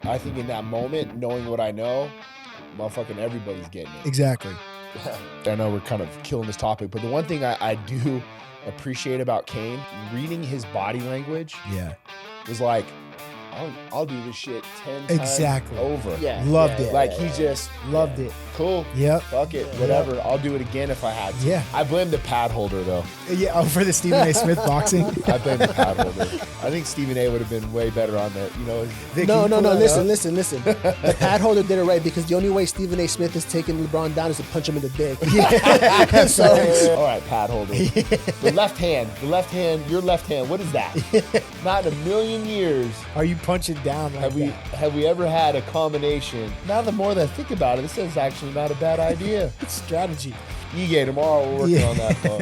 I think in that moment, knowing what I know, motherfucking everybody's getting it. Exactly. I know we're kind of killing this topic, but the one thing I do appreciate about Cain, reading his body language, was like, I'll do this shit 10 times over. Yeah, loved it. Like he just loved it. Cool. Yep. Fuck it. Whatever. I'll do it again if I had to. Yeah. I blame the pad holder though. Yeah. Oh, for the Stephen A. Smith boxing. I blame the pad holder. I think Stephen A. would have been way better on that. You know. Vic, no. Listen. The pad holder did it right because the only way Stephen A. Smith is taking LeBron down is to punch him in the dick. Yeah. So, all right, pad holder. The left hand. Your left hand. What is that? Not in a million years. Are you punching down like Have we ever had a combination? Now the more that I think about it, this is actually not a bad idea. It's strategy. EGA tomorrow, we're working on that though.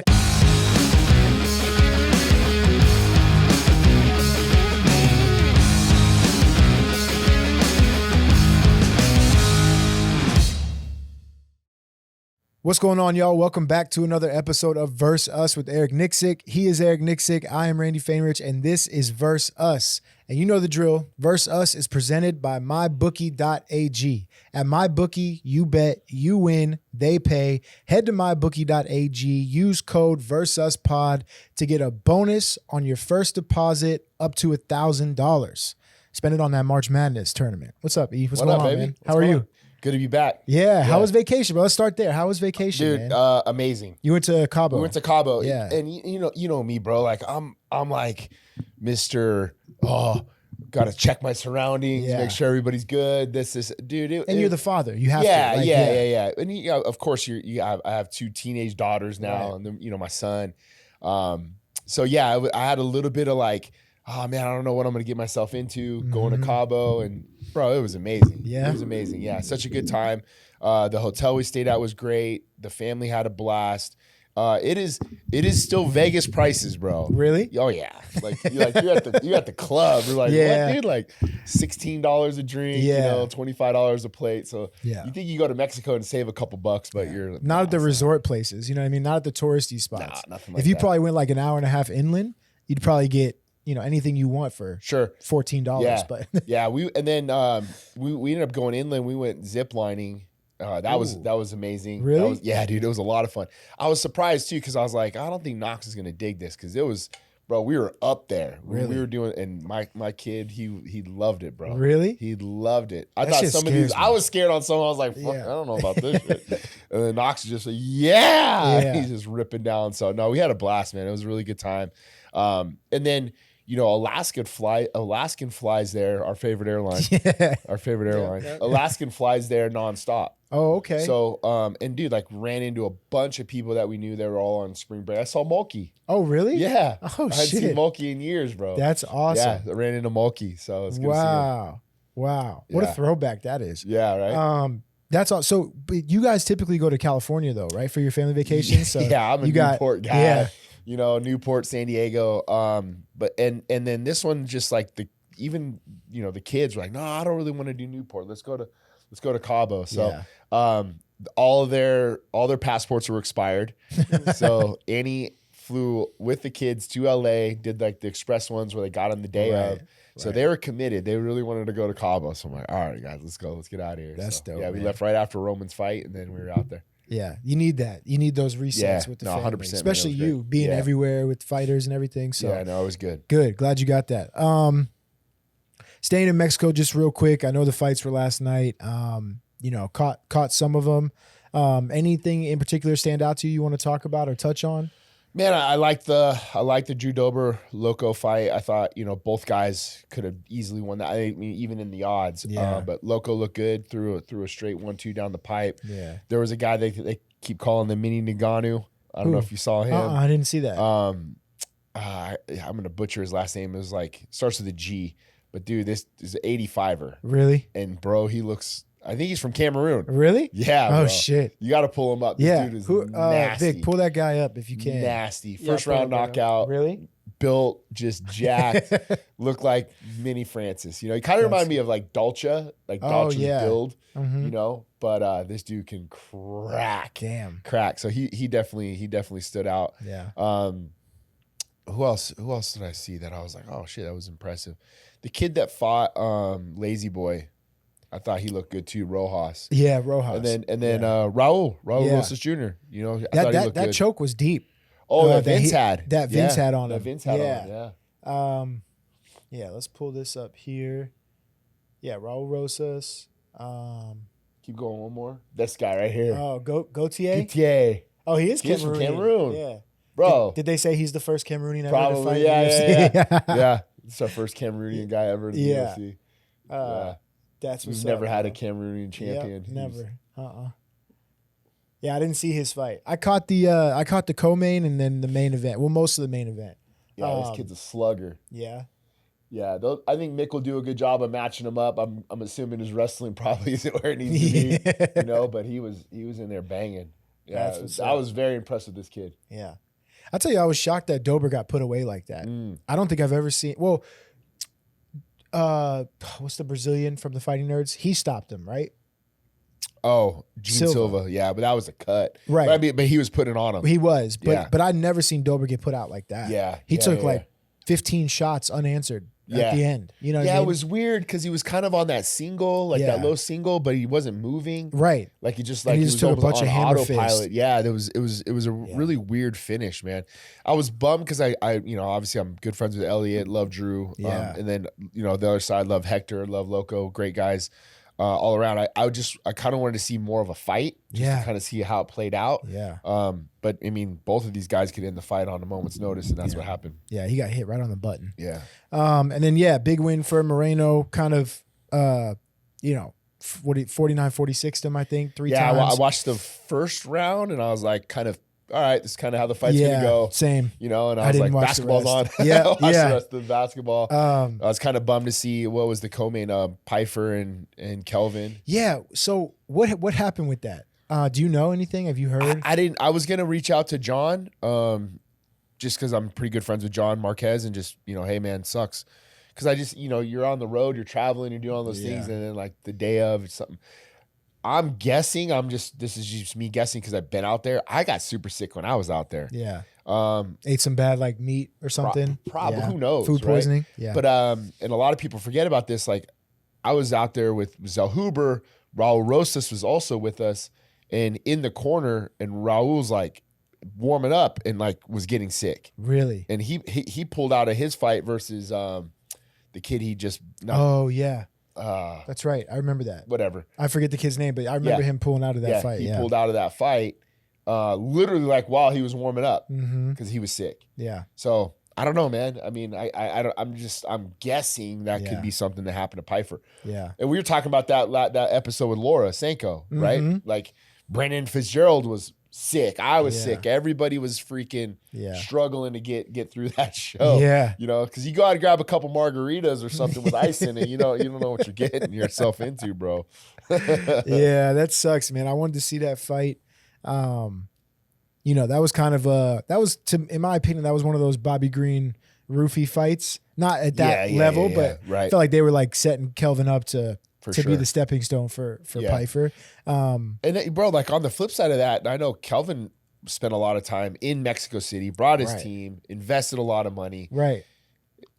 What's going on, y'all? Welcome back to another episode of Verse Us with Eric Nixick. He is Eric Nixick. I am Randy Fainrich, and this is Verse Us. And you know the drill. Verse Us is presented by mybookie.ag. At MyBookie, you bet, you win, they pay. Head to mybookie.ag. Use code VerseUsPod to get a bonus on your first deposit up to $1,000. Spend it on that March Madness tournament. What's up, E? What's going on, baby? man? How are you? Good to be back. Yeah. How was vacation, bro? Let's start there. How was vacation, dude? Man? Amazing. You went to Cabo. We went to Cabo. Yeah. And you know me, bro. Like I'm like Mr. Gotta check my surroundings, make sure everybody's good. Dude. You're the father. You have to. Yeah. And of course, I have two teenage daughters now, and then my son. So yeah, I had a little bit of like, oh man, I don't know what I'm gonna get myself into going to Cabo, and bro, it was amazing. Yeah, it was amazing. Yeah, such a good time. The hotel we stayed at was great. The family had a blast. It is still Vegas prices, bro. Really? Oh yeah. Like you're at the club. You're like, what, dude? Like $16 a drink. $25 a plate. So you think you go to Mexico and save a couple bucks, but you're not at the resort places. You know what I mean? Not at the touristy spots. Nah, nothing like if you that. Probably went like an hour and a half inland, you'd probably get anything you want for $14. Yeah. But we ended up going inland. We went zip lining. That was amazing. Really? Dude, it was a lot of fun. I was surprised too because I was like, I don't think Knox is gonna dig this because it was, bro. We were up there. Really? We were doing, and my kid, he loved it, bro. Really? He loved it. I That thought shit some of these. scares me. I was scared on some. I was like, fuck, I don't know about this shit. And then Knox is just like, he's just ripping down. So no, we had a blast, man. It was a really good time. And then. Alaskan flies there, our favorite airline. Yeah. Our favorite airline. Yeah. Alaskan flies there nonstop. Oh, okay. So, and dude, like ran into a bunch of people that we knew that were all on spring break. I saw Mulkey. Oh, really? Yeah. Oh, I hadn't seen Mulkey in years, bro. That's awesome. Yeah, I ran into Mulkey. So it's good to see him. Wow. What a throwback that is. Yeah, right? That's all. So, but you guys typically go to California though, right? For your family vacations? So yeah, I'm a Newport guy. Yeah. Newport, San Diego. But then this one just like the kids were like, no, I don't really want to do Newport. Let's go to Cabo. So all their passports were expired. So Annie flew with the kids to LA, did like the express ones where they got on the day of. So they were committed. They really wanted to go to Cabo. So I'm like, all right, guys, let's go. Let's get out of here. That's dope. Yeah, we left right after Roman's fight, and then we were out there. Yeah, you need that. You need those resets with the family. 100%, especially you being everywhere with fighters and everything. So yeah, no, it was good. Good. Glad you got that. Staying in Mexico just real quick. I know the fights were last night. Caught some of them. Anything in particular stand out to you want to talk about or touch on? Man, I like the Drew Dober Loco fight. I thought both guys could have easily won that. I mean, even in the odds. Yeah. But Loco looked good through a straight 1-2 down the pipe. Yeah. There was a guy they keep calling the Mini Nagano. I don't know if you saw him. I didn't see that. I'm gonna butcher his last name. It was like starts with a G. But dude, this is an 85er. Really? And bro, he looks. I think he's from Cameroon. Really? Yeah. Oh bro. Shit! You got to pull him up. This dude is nasty. Vic, pull that guy up if you can. Nasty. First round knockout. Really? Built, just jacked. Looked like mini Francis. He kind of reminded me of like Dolce, Dolce's build. Mm-hmm. But this dude can crack. Damn. Crack. So he definitely stood out. Yeah. Who else did I see that I was like, oh shit, that was impressive? The kid that fought Lazy Boy, I thought he looked good too. Rojas. Yeah, Rojas. And then Raul Rosas Jr. You know, I thought he looked that good. choke was deep. Oh, that Vince had. That Vince had on him. That Vince had on. Yeah. Yeah. Let's pull this up here. Yeah, Raul Rosas. Keep going. One more. This guy right here. Oh, Gautier. Gautier. Oh, he is He's Cameroonian. from Cameroon. Yeah. Bro. Did they say he's the first Cameroonian ever Probably. to fight Yeah. in the UFC? Yeah. It's our first Cameroonian guy ever in the UFC. That's what's We've never up, had bro. a Cameroonian champion. Yep, never. Yeah, I didn't see his fight. I caught the co-main and then the main event. Well, most of the main event. Yeah, this kid's a slugger. Yeah. Yeah, I think Mick will do a good job of matching him up. I'm assuming his wrestling probably isn't where it needs to be, you know. But he was in there banging. Yeah, I was very impressed with this kid. Yeah, I'll tell you, I was shocked that Dober got put away like that. I don't think I've ever seen. Well, what's the Brazilian from the Fighting Nerds? He stopped him, right? Oh, Gene Silva. Yeah, but that was a cut. Right. But he was putting on him. He was, but I'd never seen Dober get put out like that. Yeah. He took like 15 shots unanswered at the end. You know what I mean? It was weird because he was kind of on that single, that low single, but he wasn't moving. Right. Like he just he was took a bunch on of hammer autopilot. fist. Yeah, it was a really weird finish, man. I was bummed because I obviously I'm good friends with Elliot, love Drew. Yeah. And then, the other side, love Hector, love Loco, great guys. All around, I kind of wanted to see more of a fight, just to kind of see how it played out. Yeah. But I mean, both of these guys could end the fight on a moment's notice, and that's what happened. Yeah, he got hit right on the button. Yeah. And then big win for Moreno. Kind of, 49-46 him, I think, three times. Yeah, I watched the first round, and I was like, kind of, all right, this is kind of how the fight's gonna go. Same. And I was like, basketball's on. Yeah, I watched the rest of the basketball. I was kind of bummed to see what was the co-main, Pyfer and Kelvin. Yeah. So what happened with that? Do you know anything? Have you heard? I didn't. I was gonna reach out to John, just because I'm pretty good friends with John Marquez, and just hey man, sucks. Because I just you're on the road, you're traveling, you're doing all those things, and then like the day of it's something. I'm guessing. This is just me guessing because I've been out there. I got super sick when I was out there. Yeah. Ate some bad like meat or something. Probably. Who knows? Food poisoning. Right? Yeah. But and a lot of people forget about this. Like I was out there with Zellhuber. Raul Rosas was also with us, and in the corner, and Raul's like warming up and like was getting sick. Really? And he pulled out of his fight versus the kid he just. Oh yeah. That's right. I remember that. Whatever. I forget the kid's name, but I remember him pulling out of that fight. He pulled out of that fight literally like while he was warming up Mm-hmm. because he was sick. Yeah. So I don't know, man. I mean, I'm guessing that could be something that happened to Pyfer. Yeah. And we were talking about that episode with Laura Sanko, right? Mm-hmm. Like Brennan Fitzgerald was sick. I was sick. Everybody was freaking struggling to get through that show. Yeah. Because you got to grab a couple margaritas or something with ice in it. You don't know what you're getting yourself into, bro. Yeah, that sucks, man. I wanted to see that fight. That was kind of in my opinion, that was one of those Bobby Green roofie fights. Not at that level, but right. I felt like they were like setting Kelvin up to sure. be the stepping stone for Pyfer. And bro, like on the flip side of that, I know Kelvin spent a lot of time in Mexico City, brought his team, invested a lot of money. Right.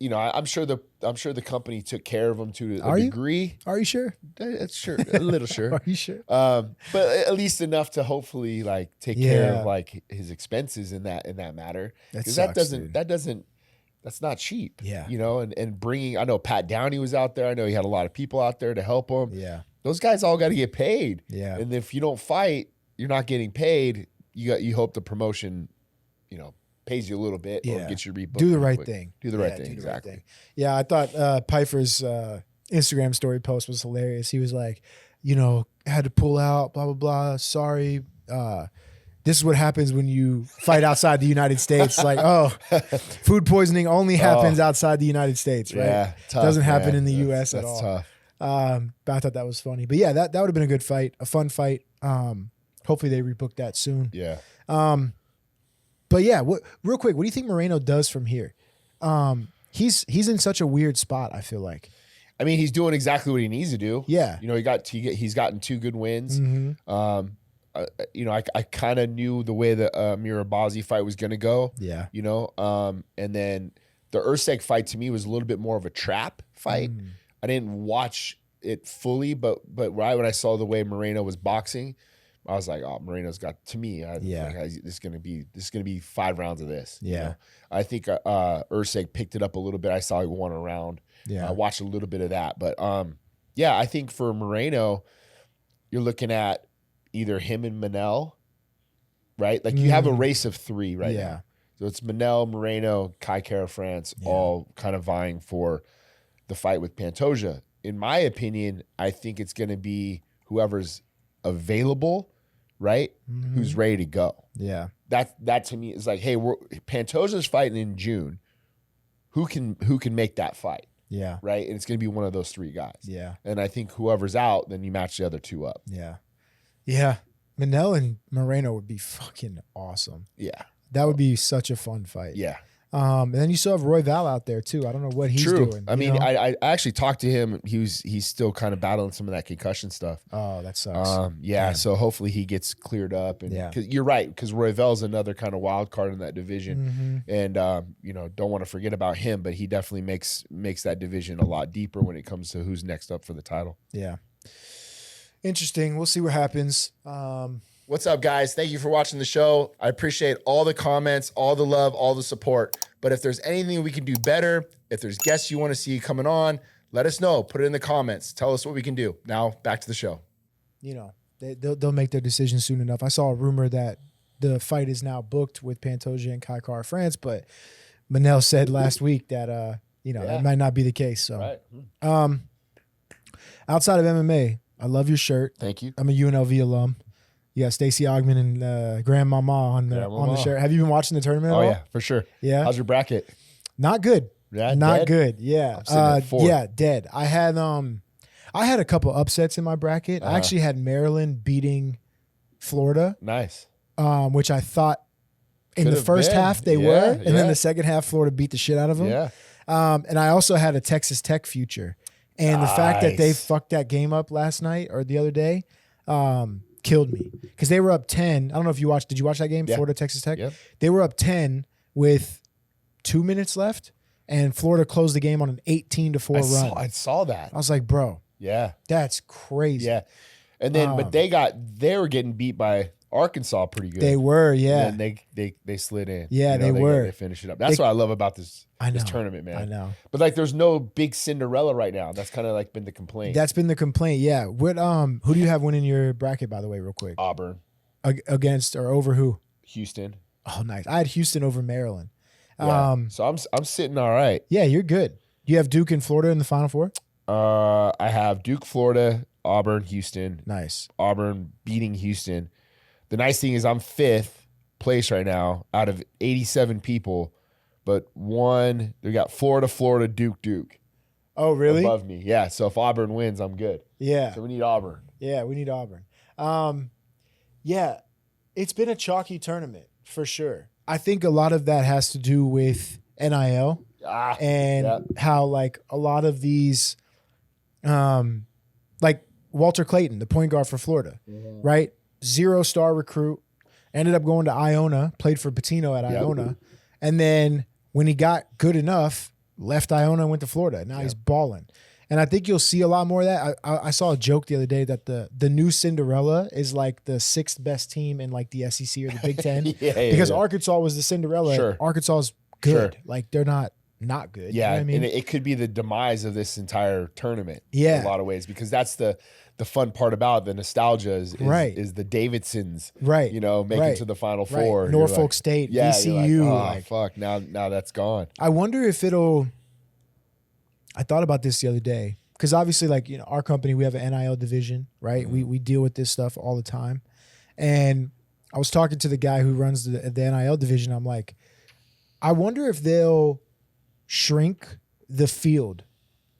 I'm sure the company took care of him to a degree. Are you sure? That's sure, a little sure. Are you sure? But at least enough to hopefully like take care of like his expenses in that matter. Because that's not cheap. Yeah. And bringing, I know Pat Downey was out there. I know he had a lot of people out there to help him. Yeah. Those guys all got to get paid. Yeah. And if you don't fight, you're not getting paid. You hope the promotion, pays you a little bit or gets you rebooked. Do the right thing. Do the right thing. Exactly. Right thing. Yeah. I thought Pyfer's Instagram story post was hilarious. He was like, had to pull out, blah, blah, blah. Sorry. This is what happens when you fight outside the United States. Like, food poisoning only happens outside the United States, right? Yeah, tough, doesn't happen in the U.S. at all. Tough. But I thought that was funny. But yeah, that would have been a good fight, a fun fight. Hopefully they rebook that soon. Yeah. But yeah, real quick, what do you think Moreno does from here? He's in such a weird spot, I feel like. I mean, he's doing exactly what he needs to do. Yeah. He's gotten 2 good wins. Mm-hmm. I kind of knew the way the Mirabazi fight was going to go. Yeah. And then the Usyk fight to me was a little bit more of a trap fight. I didn't watch it fully, but right when I saw the way Moreno was boxing, I was like, oh, Moreno's got, to me, this is gonna be 5 rounds of this. Yeah. I think Usyk picked it up a little bit. I saw he won a round. Yeah. I watched a little bit of that. But I think for Moreno, you're looking at either him and Manel, right? Like you have a race of 3 right now. So it's Manel, Moreno, Kai Kara France, all kind of vying for the fight with Pantoja. In my opinion, I think it's going to be whoever's available, right? Who's ready to go. Yeah. That to me is like, hey, Pantoja's fighting in June. Who can make that fight? Yeah. Right? And it's going to be one of those 3 guys. Yeah. And I think whoever's out, then you match the other 2 up. Yeah. Yeah. Manel and Moreno would be fucking awesome. Yeah. That would be such a fun fight. Yeah. And then you still have Roy Val out there too. I don't know what he's doing. I mean, I actually talked to him. He's still kind of battling some of that concussion stuff. Oh, that sucks. Damn. So hopefully he gets cleared up. And cause you're right, because Roy Val's another kind of wild card in that division. And don't want to forget about him, but he definitely makes that division a lot deeper when it comes to who's next up for the title. Yeah. Interesting. We'll see what happens. What's up, guys? Thank you for watching the show. I appreciate all the comments, all the love, all the support. But if there's anything we can do better, if there's guests you want to see coming on, let us know. Put it in the comments. Tell us what we can do. Now, back to the show. They'll make their decision soon enough. I saw a rumor that the fight is now booked with Pantoja and Kai Kara France, but Manel said last week that that might not be the case. So, outside of MMA, I love your shirt. Thank you. I'm a UNLV alum. You got Stacey Ogman and Grandmama on the shirt. Have you been watching the tournament at all? Yeah, for sure. Yeah. How's your bracket? Not good. Yeah, not dead? good. Yeah. I'm sitting at 4. Yeah, dead. I had a couple upsets in my bracket. I actually had Maryland beating Florida. Nice. Which I thought in Could've the first been. half they were, and then the second half Florida beat the shit out of them. Yeah. And I also had a Texas Tech future. And the fact that they fucked that game up last night or the other day, killed me, because they were up 10. I don't know if you watched. Did you watch that game? Yeah. Florida, Texas Tech. Yep. They were up 10 with 2 minutes left, and Florida closed the game on an 18-4 run. I saw that. I was like, bro, that's crazy. Yeah. And then, but they were getting beat by Arkansas pretty good. They were, yeah. And then they slid in. Yeah, they were. They finished it up. That's what I love about this tournament, man. I know. But like, there's no big Cinderella right now. That's kind of like been the complaint. That's been the complaint. Yeah. What? Who do you have winning your bracket, by the way, real quick? Auburn. Against or over who? Houston. Oh, nice. I had Houston over Maryland. Yeah. So I'm sitting all right. Yeah, you're good. Do you have Duke and Florida in the Final Four? I have Duke, Florida, Auburn, Houston. Nice. Auburn beating Houston. The nice thing is I'm 5th place right now out of 87 people, but they got Florida, Duke. Oh, really? Above me. Yeah. So if Auburn wins, I'm good. Yeah. So we need Auburn. Yeah, we need Auburn. Yeah, it's been a chalky tournament for sure. I think a lot of that has to do with NIL and how like a lot of these, like Walter Clayton, the point guard for Florida, right? 0-star recruit, ended up going to Iona, played for Patino at Iona, and then when he got good enough, left Iona and went to Florida. Now he's balling. And I think you'll see a lot more of that. I saw a joke the other day that the new Cinderella is like the 6th best team in like the SEC or the Big Ten. Because Arkansas was the Cinderella. Sure. Arkansas is good. Sure. Like they're not good. Yeah. You know what I mean? And it could be the demise of this entire tournament in a lot of ways, because that's the fun part about the nostalgia is the Davidsons, right? Making to the Final Four. Norfolk State, VCU. Like, fuck, now that's gone. I wonder if I thought about this the other day, because obviously, like, our company, we have an NIL division, right? We deal with this stuff all the time. And I was talking to the guy who runs the NIL division. I'm like, I wonder if they'll shrink the field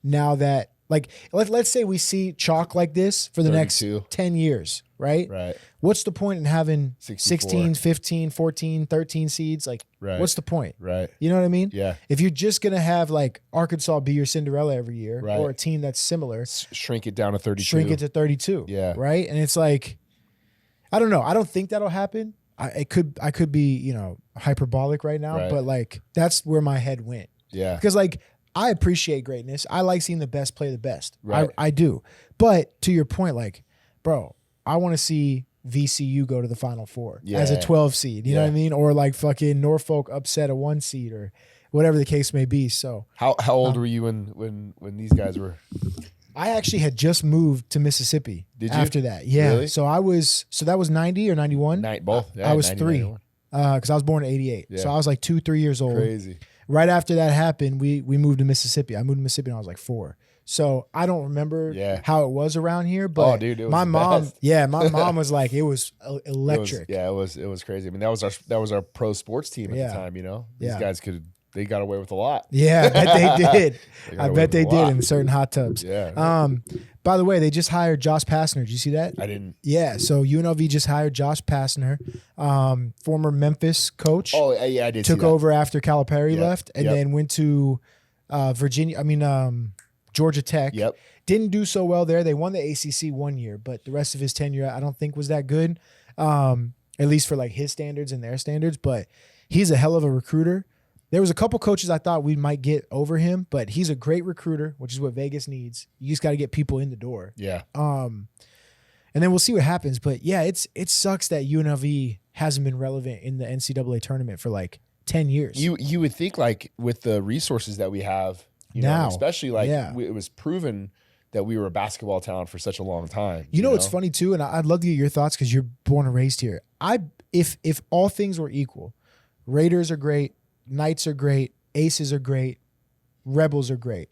now that, like, let's say we see chalk like this for the 32. Next 10 years, right? Right. What's the point in having 64. 16, 15, 14, 13 seeds? Like, what's the point? Right. You know what I mean? Yeah. If you're just going to have, like, Arkansas be your Cinderella every year, or a team that's similar. Shrink it down to 32. Shrink it to 32. Yeah. Right? And it's like, I don't know. I don't think that'll happen. I could be, hyperbolic right now, but like that's where my head went. Yeah. Because like I appreciate greatness. I like seeing the best play the best. Right. I do. But to your point, like, bro, I want to see VCU go to the Final Four as a 12 seed. You know what I mean? Or like fucking Norfolk upset a 1 seed or whatever the case may be. So how old were you when these guys were? I actually had just moved to Mississippi. Did you? After that. Yeah. Really? So that was 90 or 91? Both. Yeah, I was 90, 3 because I was born in 88. Yeah. So I was like 2-3 years old. Crazy. Right after that happened, we moved to Mississippi. I moved to Mississippi when I was like 4. So I don't remember how it was around here, but dude, it was my the mom, best. my mom was like, it was electric. It was crazy. I mean, that was our pro sports team at the time. These guys they got away with a lot. Yeah, I bet they did. I bet they did lot. in certain hot tubs. Yeah. By the way, they just hired Josh Pastner. Did you see that? I didn't. Yeah. So UNLV just hired Josh Pastner, former Memphis coach. Oh, yeah, I did. Took over after Calipari left, and Yep. then went to Georgia Tech. Yep. Didn't do so well there. They won the ACC 1 year, but the rest of his tenure, I don't think was that good, at least for like his standards and their standards. But he's a hell of a recruiter. There was a couple coaches I thought we might get over him, but he's a great recruiter, which is what Vegas needs. You just got to get people in the door. Yeah. And then we'll see what happens. But yeah, it sucks that UNLV hasn't been relevant in the NCAA tournament for like 10 years. You would think like with the resources that we have now, especially like it was proven that we were a basketball town for such a long time. You know what's funny too, and I'd love to get your thoughts because you're born and raised here. If all things were equal, Raiders are great, Knights are great, Aces are great, Rebels are great.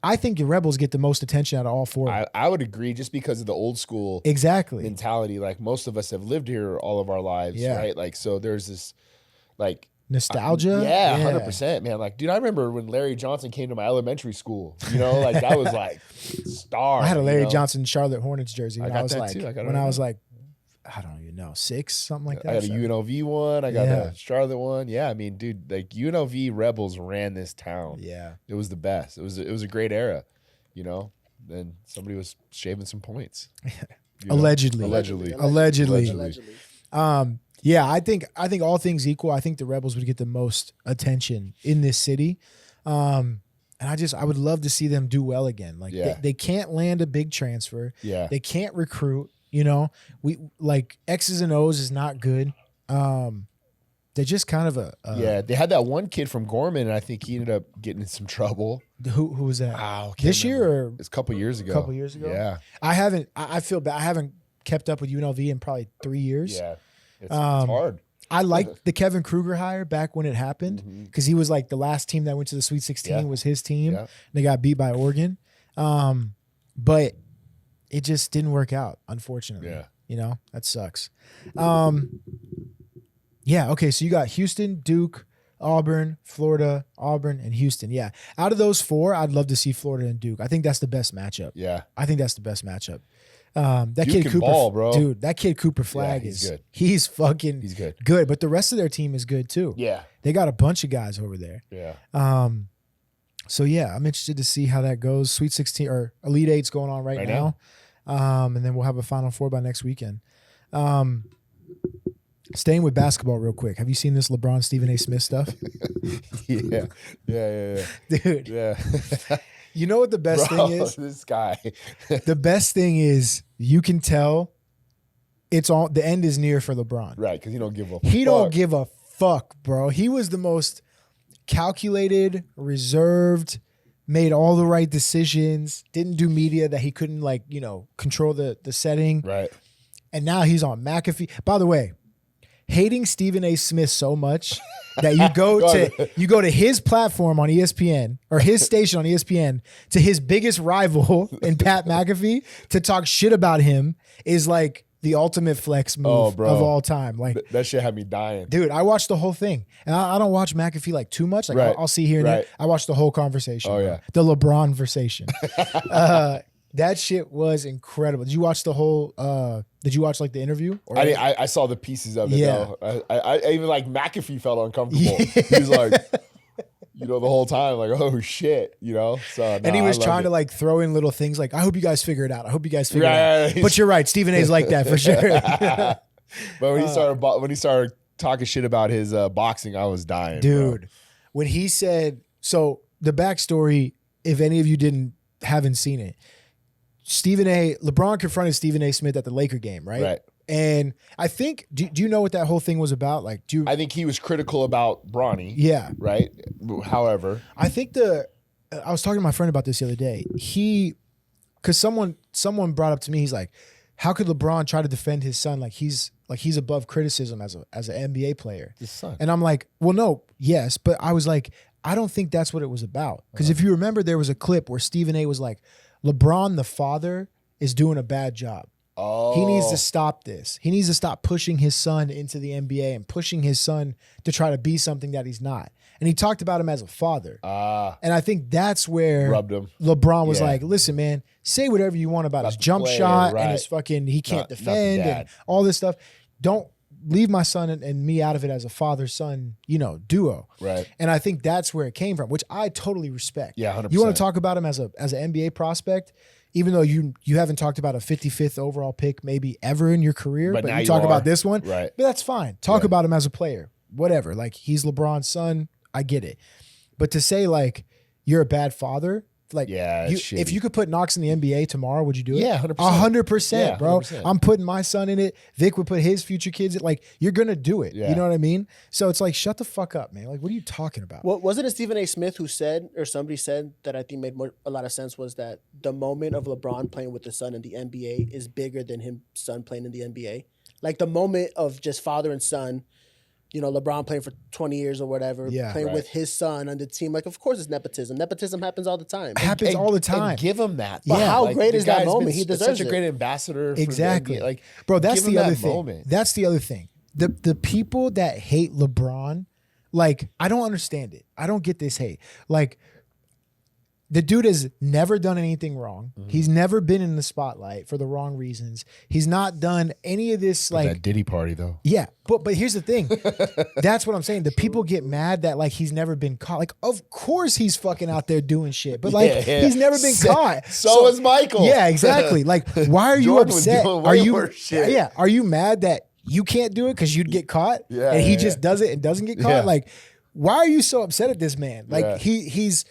I think the Rebels get the most attention out of all 4. I would agree, just because of the old school mentality. Like most of us have lived here all of our lives, right? Like so, there's this like nostalgia. 100%, man. Like, dude, I remember when Larry Johnson came to my elementary school. Like that was like star. I had a Larry Johnson Charlotte Hornets jersey when I was like, too. I was like, I don't even know, 6, something like that. I got a UNLV one. I got a Charlotte one. Yeah, I mean, dude, like UNLV Rebels ran this town. Yeah, it was the best. It was a great era. Then somebody was shaving some points. Allegedly. Yeah, I think all things equal, I think the Rebels would get the most attention in this city. And I would love to see them do well again. Like they can't land a big transfer. Yeah. They can't recruit, we like X's and O's is not good. They're just kind of they had that one kid from Gorman, and I think he ended up getting in some trouble. Who was that? This year or it's a couple years ago? Yeah. I feel bad. I haven't kept up with UNLV in probably 3 years. Yeah. It's hard. I liked the Kevin Kruger hire back when it happened because he was like the last team that went to the Sweet 16 was his team. Yeah. They got beat by Oregon. But it just didn't work out, unfortunately. Yeah. That sucks. Okay, so you got Houston, Duke, Auburn, Florida, Auburn, and Houston. Yeah. Out of those 4, I'd love to see Florida and Duke. I think that's the best matchup. Yeah. I think that's the best matchup. That Duke kid can Cooper, ball, bro. Dude, that kid Cooper Flag he's good. He's fucking good. But the rest of their team is good too. Yeah. They got a bunch of guys over there. Yeah. So yeah, I'm interested to see how that goes. Sweet 16 or Elite 8's going on right now. And then we'll have a Final Four by next weekend. Staying with basketball real quick. Have you seen this LeBron Stephen A. Smith stuff? Yeah. Dude. Yeah. You know what the best thing is? This guy. The best thing is you can tell the end is near for LeBron. Right, because he don't give a fuck. He don't give a fuck, bro. He was the most calculated, reserved, made all the right decisions, didn't do media that he couldn't control the setting. Right. And now he's on McAfee. By the way, hating Stephen A. Smith so much that you go to his platform on ESPN or his station on ESPN to his biggest rival in Pat McAfee to talk shit about him is like the ultimate flex move of all time. Like that shit had me dying. Dude, I watched the whole thing. And I don't watch McAfee like too much. Like I'll see here and there. I watched the whole conversation. Oh, yeah. The LeBron conversation. That shit was incredible. Did you watch the whole did you watch like the interview? Or I saw the pieces of it though. I even like McAfee felt uncomfortable. He was like the whole time, like, oh shit, So and he was trying to like throw in little things like, I hope you guys figure it out. I hope you guys figure it out. But you're right, Stephen A's like that for sure. But when he started talking shit about his boxing, I was dying, dude. Bro. When he said, so the backstory, if any of you haven't seen it, LeBron confronted Stephen A. Smith at the Laker game, right? Right. And I think, do you know what that whole thing was about? Like, I think he was critical about Bronny. Yeah. Right. However, I think I was talking to my friend about this the other day. Because someone brought up to me, he's like, how could LeBron try to defend his son like he's above criticism as an NBA player? His son. And I'm like, well, no, yes, but I was like, I don't think that's what it was about. Because if you remember, there was a clip where Stephen A. was like, LeBron, the father, is doing a bad job. Oh. He needs to stop this. He needs to stop pushing his son into the NBA and pushing his son to try to be something that he's not. And he talked about him as a father. And I think that's where rubbed him. LeBron was like, listen, man, say whatever you want about his jump shot right. and his fucking, he can't defend and all this stuff. Don't leave my son and me out of it as a father-son, duo. Right. And I think that's where it came from, which I totally respect. Yeah, 100%. You want to talk about him as an NBA prospect, even though you haven't talked about a 55th overall pick maybe ever in your career, but you talk about this one. Right. But that's fine. Talk about him as a player. Whatever. Like, he's LeBron's son. I get it. But to say, like, you're a bad father, like, if you could put Knox in the NBA tomorrow, would you do it? Yeah, 100%. 100%, bro. 100%. I'm putting my son in it. Vic would put his future kids in. Like, you're going to do it. Yeah. You know what I mean? So it's like, shut the fuck up, man. Like, what are you talking about? Well, wasn't it Stephen A. Smith who said, or somebody said, that I think made a lot of sense, was that the moment of LeBron playing with his son in the NBA is bigger than his son playing in the NBA? Like, the moment of just father and son, LeBron playing for 20 years or whatever, playing with his son on the team. Like, of course it's nepotism. Nepotism happens all the time. All the time. And give him that. But how great is that moment? He deserves such a great ambassador. Exactly. Like, bro, that's the other thing. That's the other thing. The people that hate LeBron, like, I don't understand it. I don't get this hate. Like, the dude has never done anything wrong. Mm-hmm. He's never been in the spotlight for the wrong reasons. He's not done any of this, like, that Diddy party though. Yeah, but here's the thing. That's what I'm saying. The people get mad that, like, he's never been caught. Like, of course he's fucking out there doing shit, but like he's never been caught. So is Michael. Yeah, exactly. Like, why are you upset? Are you shit. Yeah, are you mad that you can't do it because you'd get caught? Yeah, and he just does it and doesn't get caught? Yeah. Like, why are you so upset at this man? Like, he's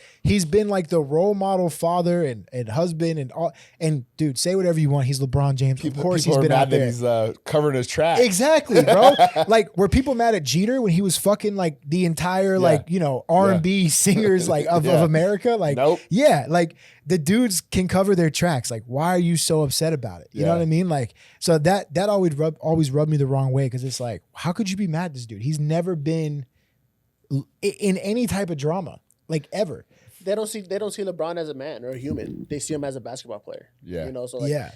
been like the role model father and husband and all. And dude, say whatever you want. He's LeBron James. Of course, he's been out there. He's covering his tracks. Exactly, bro. Like, were people mad at Jeter when he was fucking like the entire R&B singers like of America? Like, nope. Yeah, like the dudes can cover their tracks. Like, why are you so upset about it? You know what I mean? Like, so that always rubbed me the wrong way, because it's like, how could you be mad at this dude? He's never been in any type of drama, like, ever. They don't see LeBron as a man or a human. They see him as a basketball player. Yeah. So like,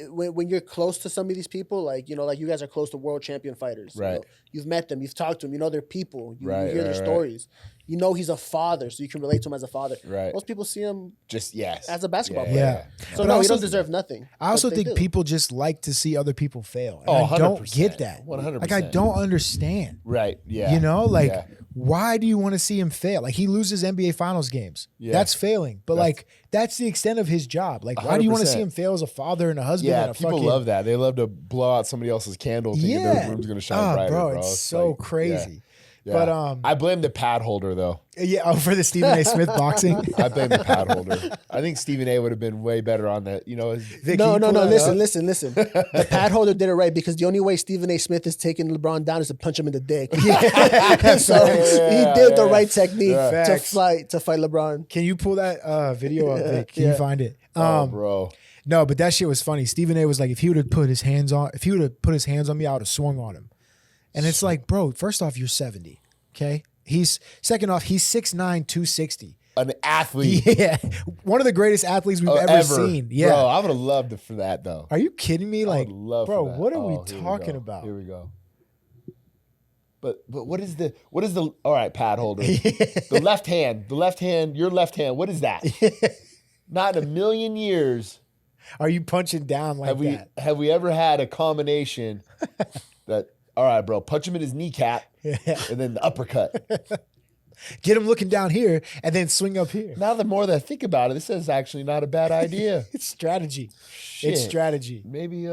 when you're close to some of these people, like, like you guys are close to world champion fighters. Right. You've met them, you've talked to them, they're people. You Right, hear their stories. He's a father, so you can relate to him as a father. Right. Most people see him just as a basketball player. Yeah. So But no, he also, doesn't deserve nothing. I also think people just like to see other people fail. And Oh, I don't 100%. get that. 100%. Like, I don't understand. Right. Yeah. Why do you want to see him fail? Like, he loses NBA Finals games. Yeah. That's failing. But that's the extent of his job. Like, why do you want to see him fail as a father and a husband? Yeah, and a people love that. They love to blow out somebody else's candle, thinking their room's going to shine brighter, bro. It's so crazy. Yeah. But I blame the pad holder though. Yeah, for the Stephen A. Smith boxing. I blame the pad holder. I think Stephen A. would have been way better on that. Vic, no. Listen. The pad holder did it right, because the only way Stephen A. Smith is taking LeBron down is to punch him in the dick. So he did the right technique to fight LeBron. Can you pull that video up, Vic? Can you find it? Bro. No, but that shit was funny. Stephen A. was like, if he would have put his hands on me, I would have swung on him. And it's like, bro, first off, you're 70. Okay. Second off, he's 6'9", 260. An athlete. Yeah. One of the greatest athletes we've ever seen. Yeah. Bro, I would have loved it for that though. Are you kidding me? Like, bro, what are we talking about? Here we go. But what is the all right, pad holder. The left hand, your left hand, what is that? Not in a million years. Are you punching down like that? Have we ever had a combination that, all right, bro, punch him in his kneecap and then the uppercut. Get him looking down here and then swing up here. Now the more that I think about it, this is actually not a bad idea. It's strategy. Shit. It's strategy. Maybe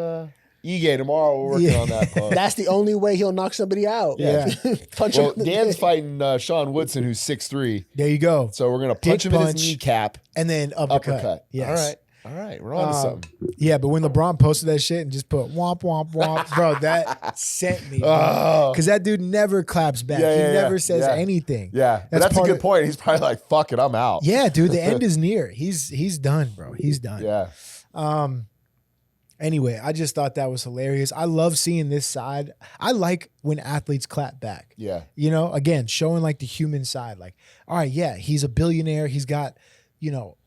Ige tomorrow we're working on that part. That's the only way he'll knock somebody out. Yeah. Punch Well, him. Dan's fighting Sean Woodson, who's 6'3". There you go. So we're gonna punch Dick him in punch. his kneecap. And then uppercut. Yes. All right. We're on to something. Yeah, but when LeBron posted that shit and just put womp, womp, womp, bro, that sent me. Oh. Because that dude never claps back. Yeah, he yeah, never yeah. says Yeah. anything. Yeah, but that's a part good of- point. He's probably like, "Fuck it, I'm out." Yeah, dude, the end is near. He's done, bro. He's done. Yeah. Anyway, I just thought that was hilarious. I love seeing this side. I like when athletes clap back. Yeah. You know, again, showing like the human side. Like, all right, yeah, he's a billionaire. He's got, you know,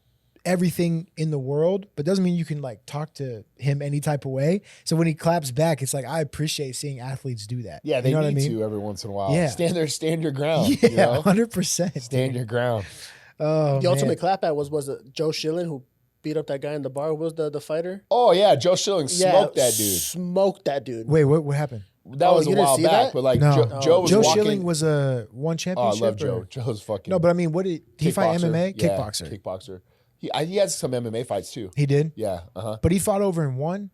everything in the world, but doesn't mean you can like talk to him any type of way. So when he claps back, it's like, I appreciate seeing athletes do that. Yeah, they you know need what I mean? to every once in a while. Yeah. Stand your ground. Yeah, You know? 100%. Stand your ground. Oh, The ultimate clapback was it Joe Schilling who beat up that guy in the bar? Who was the fighter? Oh yeah, Joe Schilling smoked that dude. Smoked that dude. Wait, what happened? That was a you didn't while see back, that? but like No. Joe was Joe walking. Schilling was a one Oh, I championship. love Joe. or- Joe's fucking. No, but I mean, what did he fight? kickboxer. MMA, Yeah, kickboxer. kickboxer. He had some MMA fights too. He did, Yeah. but he fought over in one.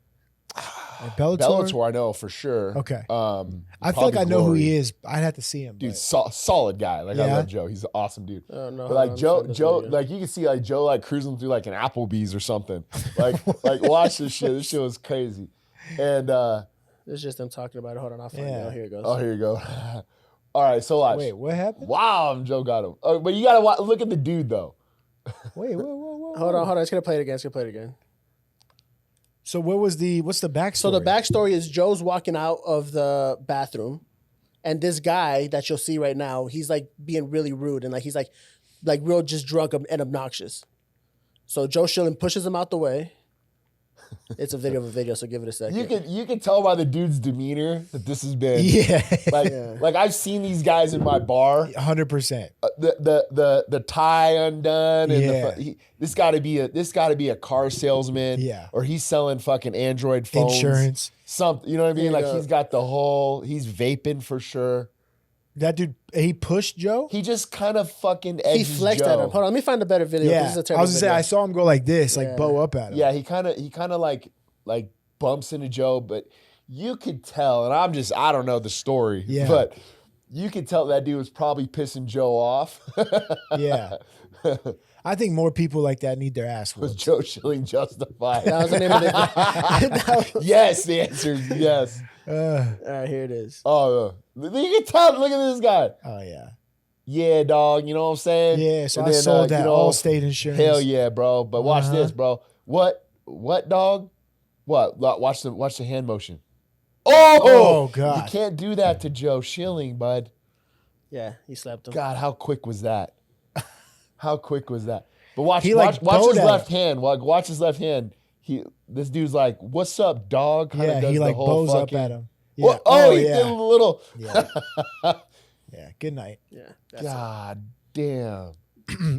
At Bellator. Bellator, I know for sure. Okay. probably I feel like I know who Glory. he is. I'd have to see him. Dude, but- solid guy. Like I Yeah? love Joe. He's an awesome dude. Oh, no, But like hold on, Joe, I'm trying to like you can see like Joe like cruising through like an Applebee's or something. Like watch this shit. This shit was crazy. And It's just them talking about it. Hold on, I'll find it. Yeah. Oh, here it goes. oh, here you go. All right, so watch. Wait, what happened? Wow, Joe got him. Oh, but you gotta look at the dude though. Wait, whoa. Hold on. It's gonna play it again. So what's the backstory? So the backstory is Joe's walking out of the bathroom, and this guy that you'll see right now, he's like being really rude and like he's like real just drunk and obnoxious. So Joe Schilling pushes him out the way. It's a video of a video, so give it a second. You can tell by the dude's demeanor that this has been Yeah, like I've seen these guys in my bar. 100%. The tie undone and Yeah. this got to be a car salesman. Yeah. Or he's selling fucking Android phones. Insurance. Something, you know what I mean? There you Like go. he's got he's vaping for sure. That dude, he pushed Joe. He just kind of fucking He edges flexed Joe. at him. Hold on, let me find a better video. 'cause Yeah, this is a I terrible was gonna say video. I saw him go like this, like Yeah. bow up at him. Yeah, he kind of like bumps into Joe, but you could tell, and I don't know the story, Yeah. but you could tell that dude was probably pissing Joe off. Yeah. I think more people like that need their ass Was whooped. Joe Schilling justified? That was the name of the. Yes, the answer is yes. All right, here it is. Oh, you can tell. Look at this guy. Oh yeah. Yeah, dog. You know what I'm saying? Yeah, so And I then, sold that you know, Allstate insurance. Hell yeah, bro. But watch Uh-huh. this, bro. What, dog? What? Watch the hand motion. Oh, God. You can't do that to Joe Schilling, bud. Yeah, he slapped him. God, how quick was that? How quick was that? But watch He, like, watch bowed his at left hand. Watch his left hand. This dude's like, "What's up, dog?" Kinda Yeah, does he the like whole bows up fucking- at him. Wha- Yeah. Oh, he yeah. did a little. Yeah. Yeah. Good night. Yeah, that's it. God damn.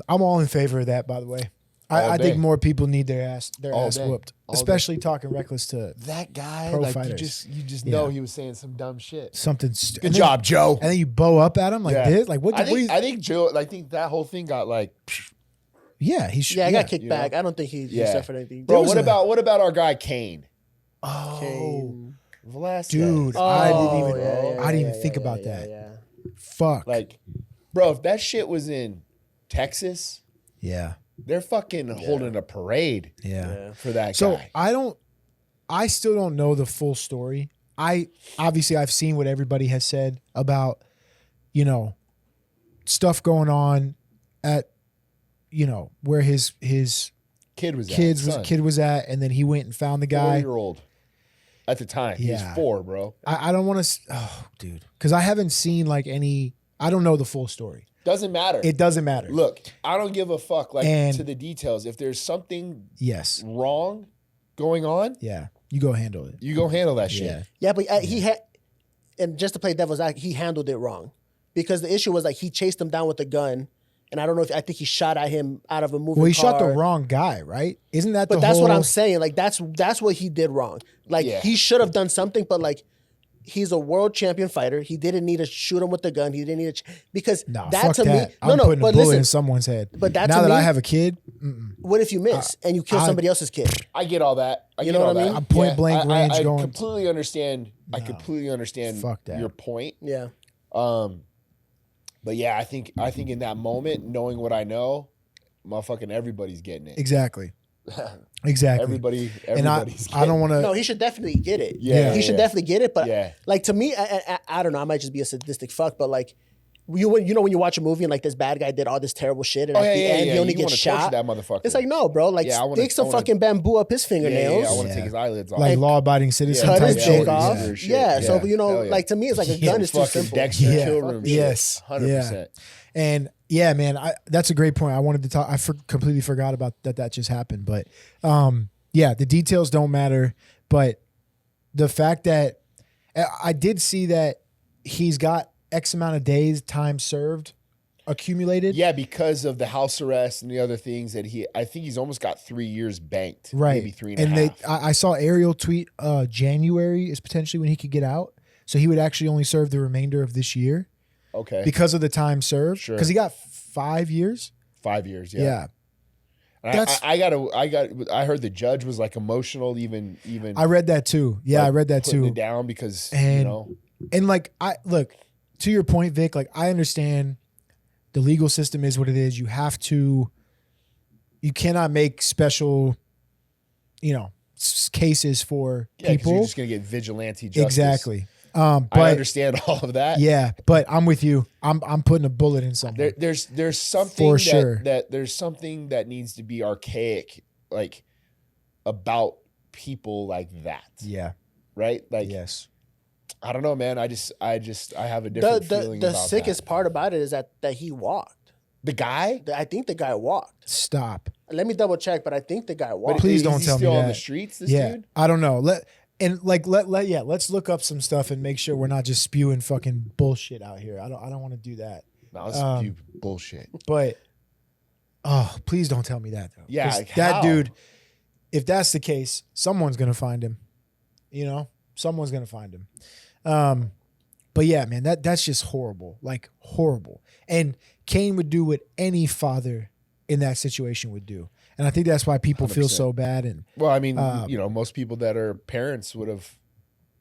I'm all in favor of that, by the way. All I think day. more people need their ass All day. whooped, All day. especially talking reckless to That guy, Pro like fighters. you just Yeah. know he was saying some dumb shit. something. Good job, Joe. And then you bow up at him like Yeah. this. Like what? I what think, do you- I think Joe. I think that whole thing got like, yeah, he should. Yeah, I got kicked you know? back. I don't think he Yeah. suffered anything. bro. was What about our guy Kane? Oh, Kane. Velasquez. dude, Oh, I didn't even. yeah, I didn't even yeah, think yeah, about yeah, that. Yeah. Fuck. Like, bro, if that shit was in Texas, yeah, they're fucking holding a parade yeah. Yeah. for that So guy. I still don't know the full story. Obviously I've seen what everybody has said about, stuff going on at, where his Kid was kid was at, and then he went and found the guy. 4-year-old at the time. He was Yeah. 4, bro. I don't want to. Oh, dude, because I haven't seen like any. I don't know the full story. Doesn't matter. It doesn't matter. Look, I don't give a fuck And- to the details. If there's something Yes. wrong going on, Yeah. You go handle it. you go handle that shit. Yeah. Yeah, but he had, and just to play devil's advocate, he handled it wrong, because the issue was like he chased him down with a gun, and I don't know if I think he shot at him out of a moving Well, he car. shot the wrong guy, right? Isn't that But the that's whole? what I'm saying. Like that's what he did wrong. Like Yeah. he should have done something, but like he's a world champion fighter. He didn't need to shoot him with the gun. He didn't need to because Nah, that fuck to that. me. I'm putting a bullet in someone's head. But that now to that me, I have a kid, what if you miss and you kill somebody else's kid? I get all that. You know what I mean? I'm point blank range I going. completely understand. I completely understand Fuck that. your point. Yeah. But yeah, I think in that moment, knowing what I know, motherfucking everybody's getting it. Exactly. Exactly. Everybody's and I don't want to. No, he should definitely get it. Yeah, he should definitely get it. But Yeah. like to me, I don't know. I might just be a sadistic fuck. But like, you know when you watch a movie and like this bad guy did all this terrible shit and at the end he only You gets wanna shot. torture that motherfucker. It's like no, bro. Like stick some fucking bamboo up his fingernails. I want to take his eyelids off. like law-abiding citizen Cut type his shit. dick off. Yeah. So you know, Hell yeah. like to me, it's like a gun is too Fucking simple. Dexter Yeah. kill room. shit. Yes. 100%. And yeah, man, that's a great point. I wanted to talk. I completely forgot about that just happened. But yeah, the details don't matter. But the fact that I did see that he's got X amount of days time served accumulated. Yeah, because of the house arrest and the other things that I think he's almost got 3 years banked. Right. Maybe 3.5. I saw Ariel tweet January is potentially when he could get out. So he would actually only serve the remainder of this year. Okay. Because of the time served. Sure. Because he got 5 years. 5 years, yeah. Yeah. I heard the judge was like emotional even I read that too. Yeah, like, I read that putting too. it down because And like look, to your point, Vic, like I understand the legal system is what it is. You cannot make special, cases for 'cause you're people. just gonna get vigilante justice. Exactly. I But understand all of that. yeah, but I'm with you. I'm putting a bullet in someone. There's something For sure. that there's something that needs to be archaic, like about people like that. Yeah. Right? Like Yes. I don't know, man. I have a different feeling The about sickest that. part about it is that he walked. The guy? I think the guy walked. Stop. Let me double check, but I think the guy walked. Please Is don't he tell me still on that. the streets, this Yeah. dude? I don't know. Let's look up some stuff and make sure we're not just spewing fucking bullshit out here. I don't want to do that. No, this is bullshit. But please don't tell me that though. Yeah, 'Cause like, that how? dude, if that's the case, someone's gonna find him. Someone's gonna find him. But yeah, man, that's just horrible. Like horrible. And Cain would do what any father in that situation would do. And I think that's why people feel 100%. so bad. And Well, I mean, most people that are parents would have,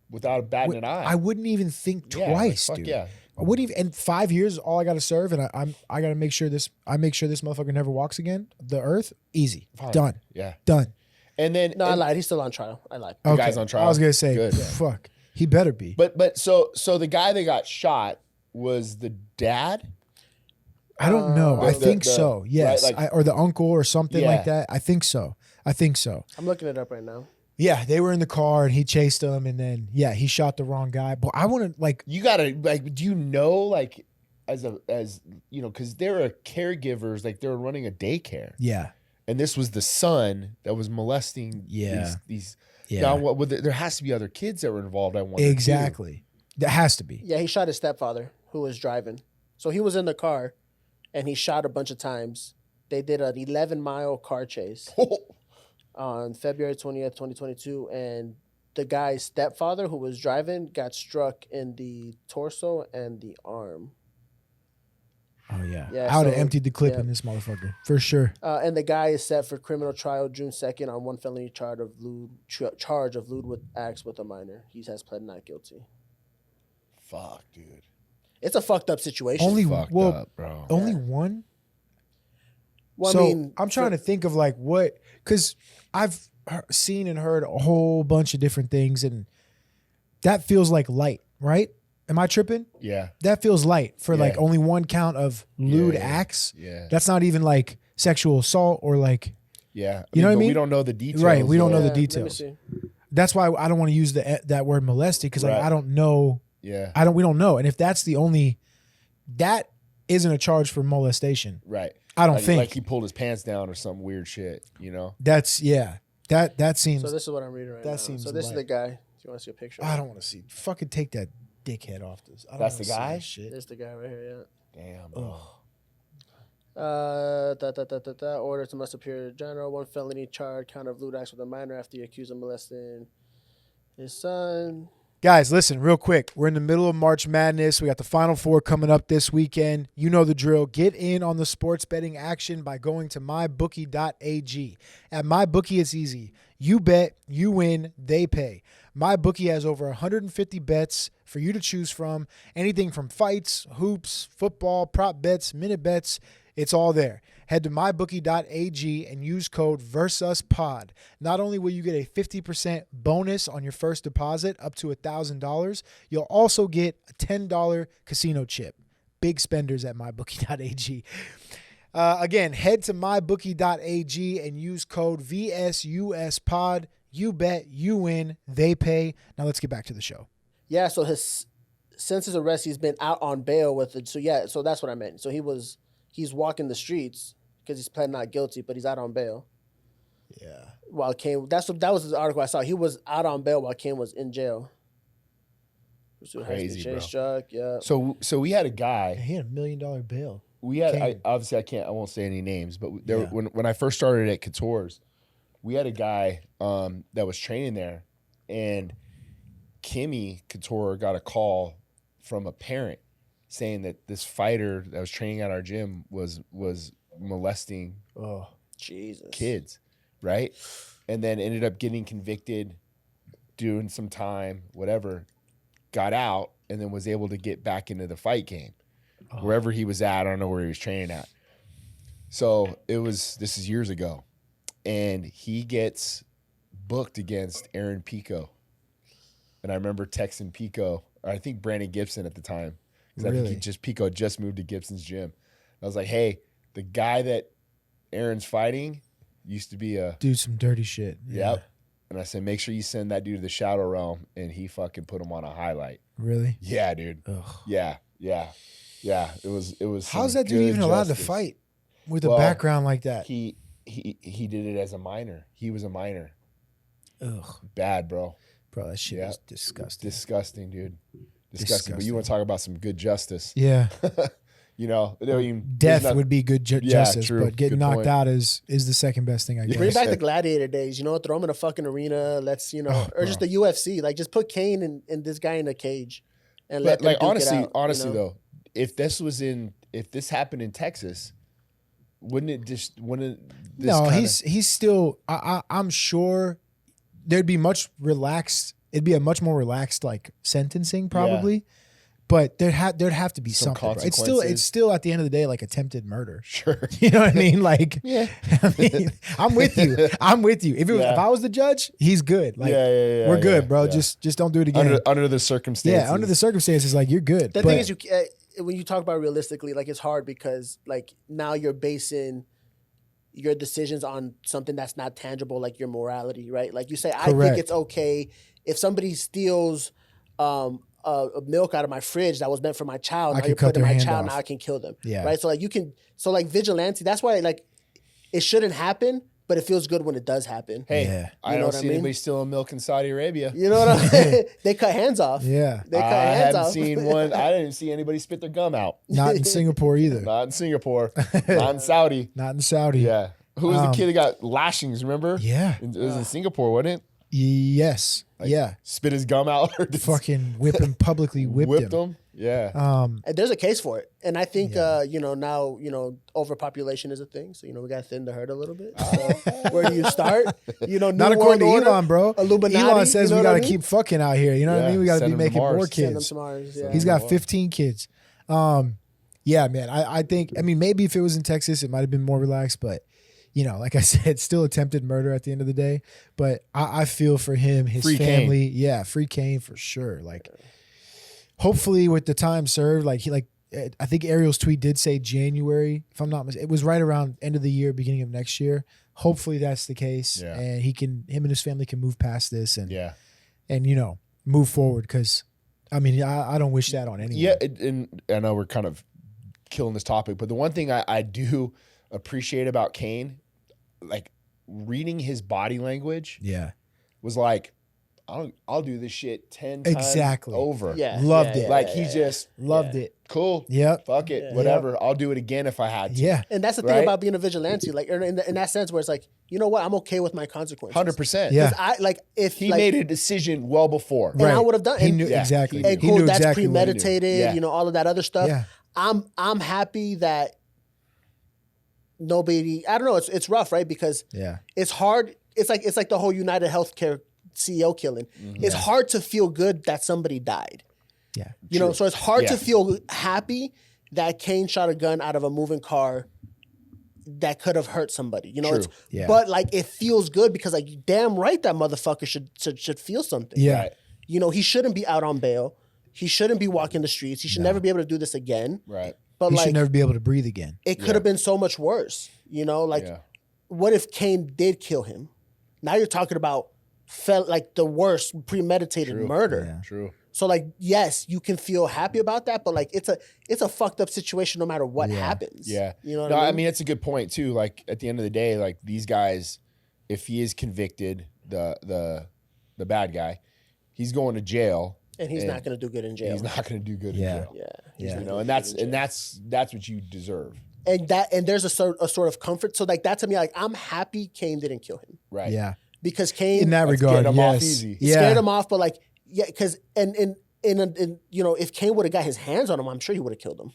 without batting an eye. I wouldn't even think Yeah, twice, fuck dude. yeah. I wouldn't even. And 5 years is all I got to serve, and I got to make sure this. I make sure this motherfucker never walks again. The earth, easy, Fine. done, Yeah. done. And then No, I lied. He's still on trial. I lied. The guy's on trial? I was gonna say, Good. fuck, he better be. But so the guy that got shot was the dad? I don't know. I think the- so. Yes, right, like- or the uncle or something Yeah. like that. I think so. I'm looking it up right now. Yeah, they were in the car and he chased them, and then he shot the wrong guy. But I want to You gotta do you know like as because there are caregivers, like they're running a daycare. yeah, And this was the son that was molesting these now there has to be other kids that were involved, I wonder. too. exactly. That has to be. Yeah, he shot his stepfather who was driving. So he was in the car and he shot a bunch of times. They did an 11-mile car chase on February 20th, 2022. And the guy's stepfather who was driving got struck in the torso and the arm. Oh yeah. Yeah, I would have so- emptied the clip yeah. in this motherfucker for sure. And the guy is set for criminal trial June 2nd on one felony charge of lewd with acts with a minor. He has pled not guilty. Fuck, dude. It's a fucked up situation. Only Fucked up, bro. only one. Well, So I mean, I'm trying to think of like what, because I've seen and heard a whole bunch of different things, and that feels like light, right? Am I tripping? Yeah. That feels light for like Yeah. only one count of lewd Yeah. acts. Yeah. That's not even like sexual assault or like, Yeah. You know what I but mean? We don't know the details. Right, we don't know the let me details. see. That's why I don't want to use that word molested, because like Right. I don't know. Yeah. We don't know. And if that's the only, that isn't a charge for molestation. Right. I don't like, think. like he pulled his pants down or some weird shit, That's that seems. So this is what I'm reading right now. seems So this is light. the guy. Do you want to see a picture? I don't want to see. Fucking take that dickhead off this. I don't That's wanna the see guy? that shit. This is the guy right here. Damn. Order to my superior general. One felony charge, count of lewd acts with a minor after he accused of molesting his son. Guys, listen, real quick. We're in the middle of March Madness. We got the Final Four coming up this weekend. You know the drill. Get in on the sports betting action by going to mybookie.ag. At MyBookie, it's easy. You bet, you win, they pay. MyBookie has over 150 bets for you to choose from. Anything from fights, hoops, football, prop bets, minute bets. It's all there. Head to mybookie.ag and use code VERSUSPOD. Not only will you get a 50% bonus on your first deposit up to $1,000, you'll also get a $10 casino chip. Big spenders at mybookie.ag. Again, head to mybookie.ag and use code VSUSPOD. You bet, you win, they pay. Now let's get back to the show. Yeah, so since his arrest, he's been out on bail with it. So that's what I meant. So he's walking the streets because he's pled not guilty, but he's out on bail. Yeah. While Cain, that was his article I saw. He was out on bail while Cain was in jail. Crazy, bro. Truck, yeah. So we had a guy. He had $1 million bail. We had I won't say any names, but when I first started at Couture's, we had a guy that was training there, and Kimmy Couture got a call from a parent saying that this fighter that was training at our gym was molesting Jesus kids, right? And then ended up getting convicted, doing some time, whatever, got out, and then was able to get back into the fight game. Wherever he was at, I don't know where he was training at. So this is years ago. And he gets booked against Aaron Pico. And I remember texting Pico, or I think Brandon Gibson at the time. Because I think Pico just moved to Gibson's gym. I was like, hey, the guy that Aaron's fighting used to be do some dirty shit. Yeah. Yep. And I said, make sure you send that dude to the Shadow Realm. And he fucking put him on a highlight. Really? Yeah, dude. Ugh. Yeah. It was. How's that dude even allowed to fight with a background like that? He did it as a minor. He was a minor. Ugh. Bad, bro. Bro, that shit is disgusting. Disgusting, dude. Disgusting. But you want to talk about some good justice. Yeah. You know, death would be good justice, true. But getting knocked out is the second best thing, I guess. Bring back the gladiator days, throw him in a fucking arena. Let's, or just the UFC. Like, just put Cain and this guy in a cage and let them honestly though, if this happened in Texas, he's still, I'm sure there'd be much relaxed. It'd be a much more relaxed like sentencing probably. Yeah. But there'd have to be some something. It's still at the end of the day like attempted murder. Sure. You know what I mean? Like, yeah. I'm with you. If I was the judge, he's good. Like, we're good, bro. Yeah. Just don't do it again. Under the circumstances. Yeah, under the circumstances, like you're good. The thing is, when you talk about realistically, like it's hard because like now you're basing your decisions on something that's not tangible, like your morality, right? Like you say, I think it's okay if somebody steals milk out of my fridge that was meant for my child. Now you're putting my child. Now I can kill them. Yeah. Right. So like like vigilante. That's why like it shouldn't happen, but it feels good when it does happen. Hey, I don't see anybody stealing milk in Saudi Arabia. You know what I mean? They cut hands off. Yeah. They cut hands off. I haven't seen one. I didn't see anybody spit their gum out. Not in Singapore either. Not in Singapore. Not in Saudi. Not in Saudi. Yeah. Who was the kid that got lashings? Remember? Yeah. It was in Singapore, wasn't it? Yes. Like, yeah. Spit his gum out. Or fucking publicly whipped him. Yeah. And there's a case for it. And I think, now, overpopulation is a thing. So, we got to thin the herd a little bit. So where do you start? Not according to Elon, bro. Illuminati, Elon says we got to keep fucking out here. You know what I mean? We got to be making more kids. Send them to Mars. Yeah. He's got 15 kids. Yeah, man. I think, maybe if it was in Texas, it might have been more relaxed, but like I said, still attempted murder at the end of the day. But I feel for him, his family. Cain. Yeah, free Cain for sure. Like, hopefully with the time served, I think Ariel's tweet did say January, if I'm not mistaken. It was right around end of the year, beginning of next year. Hopefully that's the case. Yeah. And him and his family can move past this and move forward. Because, I don't wish that on anyone. Yeah, and I know we're kind of killing this topic, but the one thing I do appreciate about Cain, like reading his body language, was like, I'll do this shit 10 times over. Yeah, loved it. Like he just loved it. Cool. Yep. Fuck it. Whatever. I'll do it again if I had to. Yeah. And that's the thing about being a vigilante. Like in that sense, where it's like you know what? I'm okay with my consequences. 100%. Yeah. I like if He made a decision well before. and I would have done. He And, knew exactly. and He cool, knew that's exactly what he knew. premeditated. Yeah. You know, all of that other stuff. Yeah. I'm happy that nobody. I don't know. It's rough, right? Because it's hard. It's like the whole United Healthcare CEO killing. It's hard to feel good that somebody died. Yeah. You know, so it's hard to feel happy that Cain shot a gun out of a moving car that could have hurt somebody. You know, but like it feels good because like damn right that motherfucker should feel something. Yeah. Right. You know, he shouldn't be out on bail. He shouldn't be walking the streets. He should never be able to do this again. Right. But He like should never be able to breathe again. it could have been so much worse. You know, like what if Cain did kill him? Now you're talking about like the worst premeditated murder. Yeah. True. So like, yes, you can feel happy about that, but like it's a fucked up situation no matter what happens. Yeah. You know what I mean? It's a good point too. Like at the end of the day, like these guys, if he is convicted, the bad guy, he's going to jail. And he's not going to do good in jail. He's not going to do good in jail. Yeah. You know, and that's what you deserve. And there's a sort of comfort. So like that to me, like I'm happy Cain didn't kill him. Right. Yeah. Because Cain In that regard, get him yes. off easy. scared him off, but like because and you know, if Cain would have got his hands on him, I'm sure he would have killed him.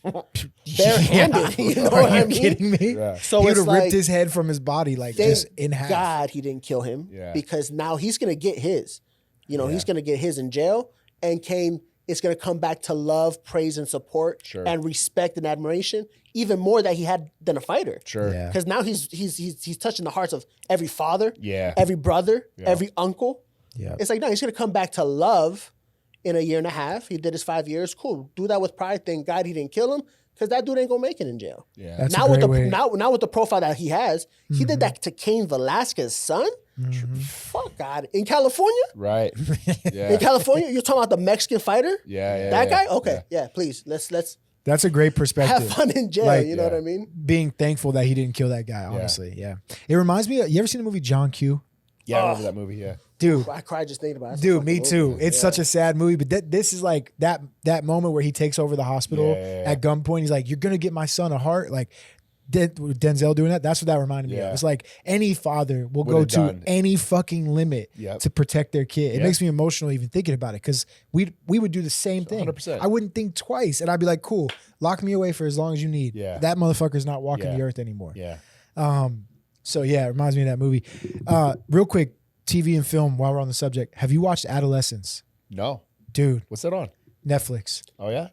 Barehanded. You know what I mean? Kidding me? Yeah. So He would it's have like, ripped his head from his body like thank just in half. God he didn't kill him because now he's gonna get his. You know, he's gonna get his in jail, and Cain is gonna come back to love, praise, and support, and respect and admiration even more that he had than a fighter. Sure. Yeah. Because now he's touching the hearts of every father, Yeah. every brother, every uncle. Yeah. It's like no, he's gonna come back to love in a year and a half. He did his 5 years. Cool. Do that with pride. Thank God he didn't kill him because that dude ain't gonna make it in jail. Yeah. That's now a with great the way. now with the profile that he has, he did that to Cain Velasquez's son. Fuck God. In California? Right. In Yeah. California? You're talking about the Mexican fighter? Yeah. That yeah. guy? Okay. Yeah, please. Let's That's a great perspective. have fun in jail. Like, you know what I mean? Being thankful that he didn't kill that guy, honestly. Yeah. It reminds me of, you ever seen the movie John Q? Yeah, I remember that movie. Yeah. Dude. I cried just thinking about it. Dude, me too. It's such a sad movie, but this is like that moment where he takes over the hospital at gunpoint. He's like, "You're gonna get my son a heart." Like Denzel doing that. That's what that reminded me of. It's like any father will go to any fucking limit to protect their kid. It makes me emotional even thinking about it because we would do the same thing. 100%. I wouldn't think twice, and I'd be like, "Cool, lock me away for as long as you need." Yeah. That motherfucker's not walking the earth anymore. Yeah. So yeah, it reminds me of that movie. Real quick, TV and film. While we're on the subject, have you watched Adolescence? No. Dude, What's that on? Netflix. Oh yeah.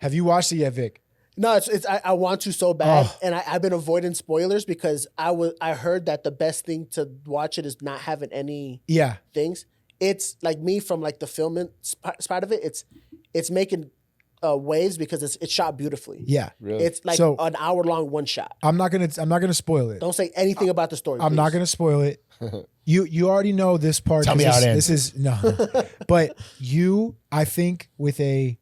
Have you watched it yet, Vic? No, I want to so bad, and I've been avoiding spoilers because I heard that the best thing to watch it is not having any things. It's like me from like the filming part of it. It's making waves because it's shot beautifully. Yeah, Really? It's like an hour-long one shot. I'm not gonna spoil it. Don't say anything about the story. I'm not gonna spoil it. You already know this part. Tell me how it ends. This is no, but I think with a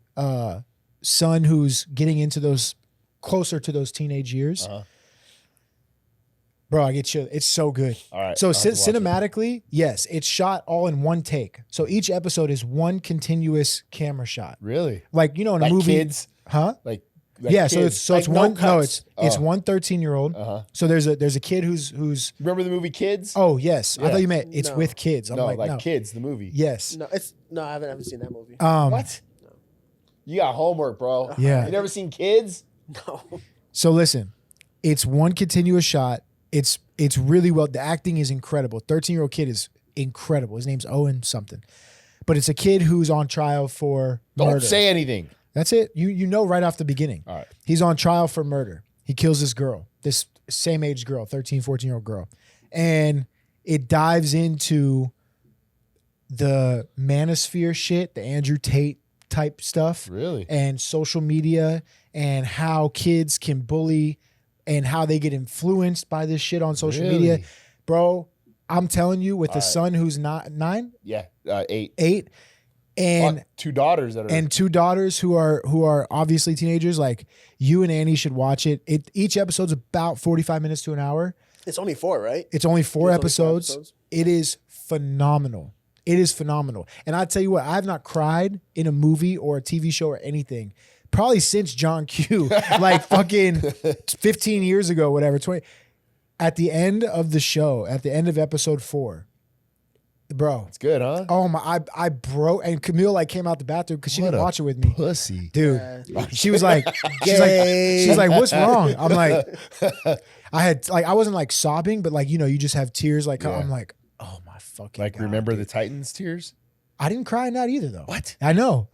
son who's getting into those closer to those teenage years, bro, I get chill. It's so good. All right. So I'll have to watch it. cinematically, yes, it's shot all in one take. So each episode is one continuous camera shot. Really? Like in Like a movie, kids? huh? Like Yeah, kids. so it's Like no one. No, cuts. it's one 13-year-old. So there's a kid who's. Remember the movie Kids? Oh yes, I Yeah. thought you meant it's No. with kids. I'm no, like like no. Kids, the movie. Yes. No, I haven't seen that movie. What? You got homework, bro. Yeah. You never seen Kids? No. So listen, it's one continuous shot. It's really well. The acting is incredible. 13-year-old kid is incredible. His name's Owen something, but it's a kid who's on trial for murder. Don't say anything. That's it. You know right off the beginning. All right. He's on trial for murder. He kills this girl, this same age girl, 13, 14-year-old girl. And it dives into the manosphere shit, the Andrew Tate type stuff. Really? And social media and how kids can bully and how they get influenced by this shit on social media. Really? Bro, I'm telling you, with a son who's not 9, Yeah. 8. 8, and Fuck, 2 daughters that are. and 2 daughters who are obviously teenagers, like you and Annie should watch it. Each episode's about 45 minutes to an hour. It's only 4, right? It's only 4 There's only 4 episodes. episodes. It is phenomenal. It is phenomenal. And I tell you what, I have not cried in a movie or a TV show or anything probably since John Q. Like fucking 15 years ago, whatever. 20. at the end of the show, at the end of episode 4, bro. It's good, huh? Oh my! I broke, and Camille like came out the bathroom because she What didn't a watch it with me, pussy. dude. She was like, she's like, what's wrong? I'm like, I wasn't like sobbing, but like you just have tears. Like I'm like, oh my fucking. Like God, remember dude. the Titans tears? I didn't cry in that either though. What? I know.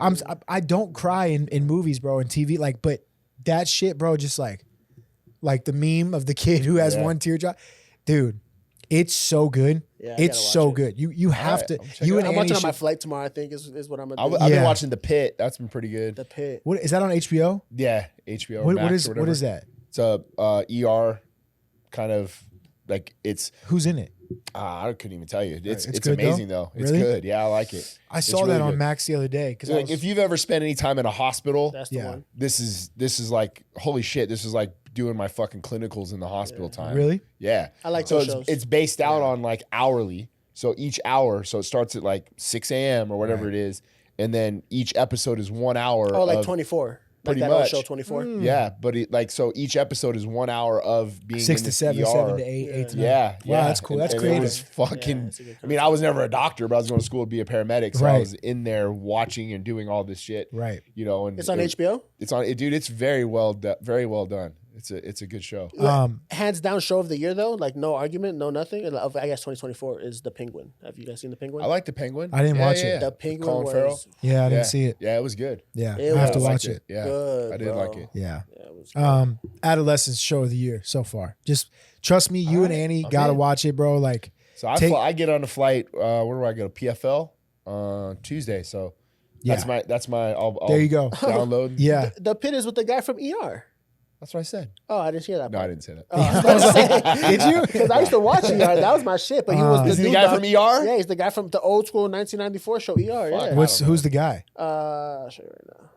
I don't cry in movies, bro, and TV. Like, but that shit, bro, just like the meme of the kid who has one teardrop, dude. It's so good. Yeah, it's so good. You have to. You and I'm Annie watching on my should- flight tomorrow. I think is what I'm gonna do. I've been watching The Pit. That's been pretty good. The Pit. What is that on HBO? Yeah, HBO. What Max or what is that? It's a ER kind of like it's. Who's in it? I couldn't even tell you. It's good, amazing though. It's Really? good. Yeah, I like it. I saw really that on good. Max the other day because Like if you've ever spent any time in a hospital, That's the one. this is like holy shit. This is like doing my fucking clinicals in the hospital time. Really? Yeah. I like so those shows. it's based out on like hourly. So each hour, so it starts at like 6 a.m. or whatever it is, and then each episode is 1 hour. Oh, like of, 24. pretty like that old much. show 24. Yeah, but so each episode is 1 hour of being 6 in to this 7, ER. 7 to 8, 8 to 9. Yeah, Wow, that's cool. That's and creative. It was fucking. it's a good I mean, I was never a doctor, but I was going to school to be a paramedic, so I Right. was in there watching and doing all this shit. Right. And It's on HBO. It's on, dude. It's very well done. It's a good show. Hands down show of the year though, like no argument, no nothing. And I guess 2024 is The Penguin. Have you guys seen The Penguin? I like The Penguin. I didn't watch it. The Penguin Colin was Farrell. Yeah, I Yeah. didn't see it. Yeah, it was good. Yeah, It I have to was. watch liked it. Yeah, Good, I did bro. like it. Yeah. Yeah, it was good. Adolescence show of the year so far. Just trust me, you and Annie gotta in. watch it, bro. Like, So I get on the flight. Where do I go? PFL Tuesday. So that's my. I'll there you go. Download. Yeah. The Pit is with the guy from ER. That's what I said. Oh, I didn't hear that. No, I part. didn't say that. Oh, I was about to say, Did you? because I used to watch ER. That was my shit. But he was Is he the new guy dog. from ER? Yeah, he's the guy from the old school 1994 show ER. Yeah. Who's the guy? I'll show you right now.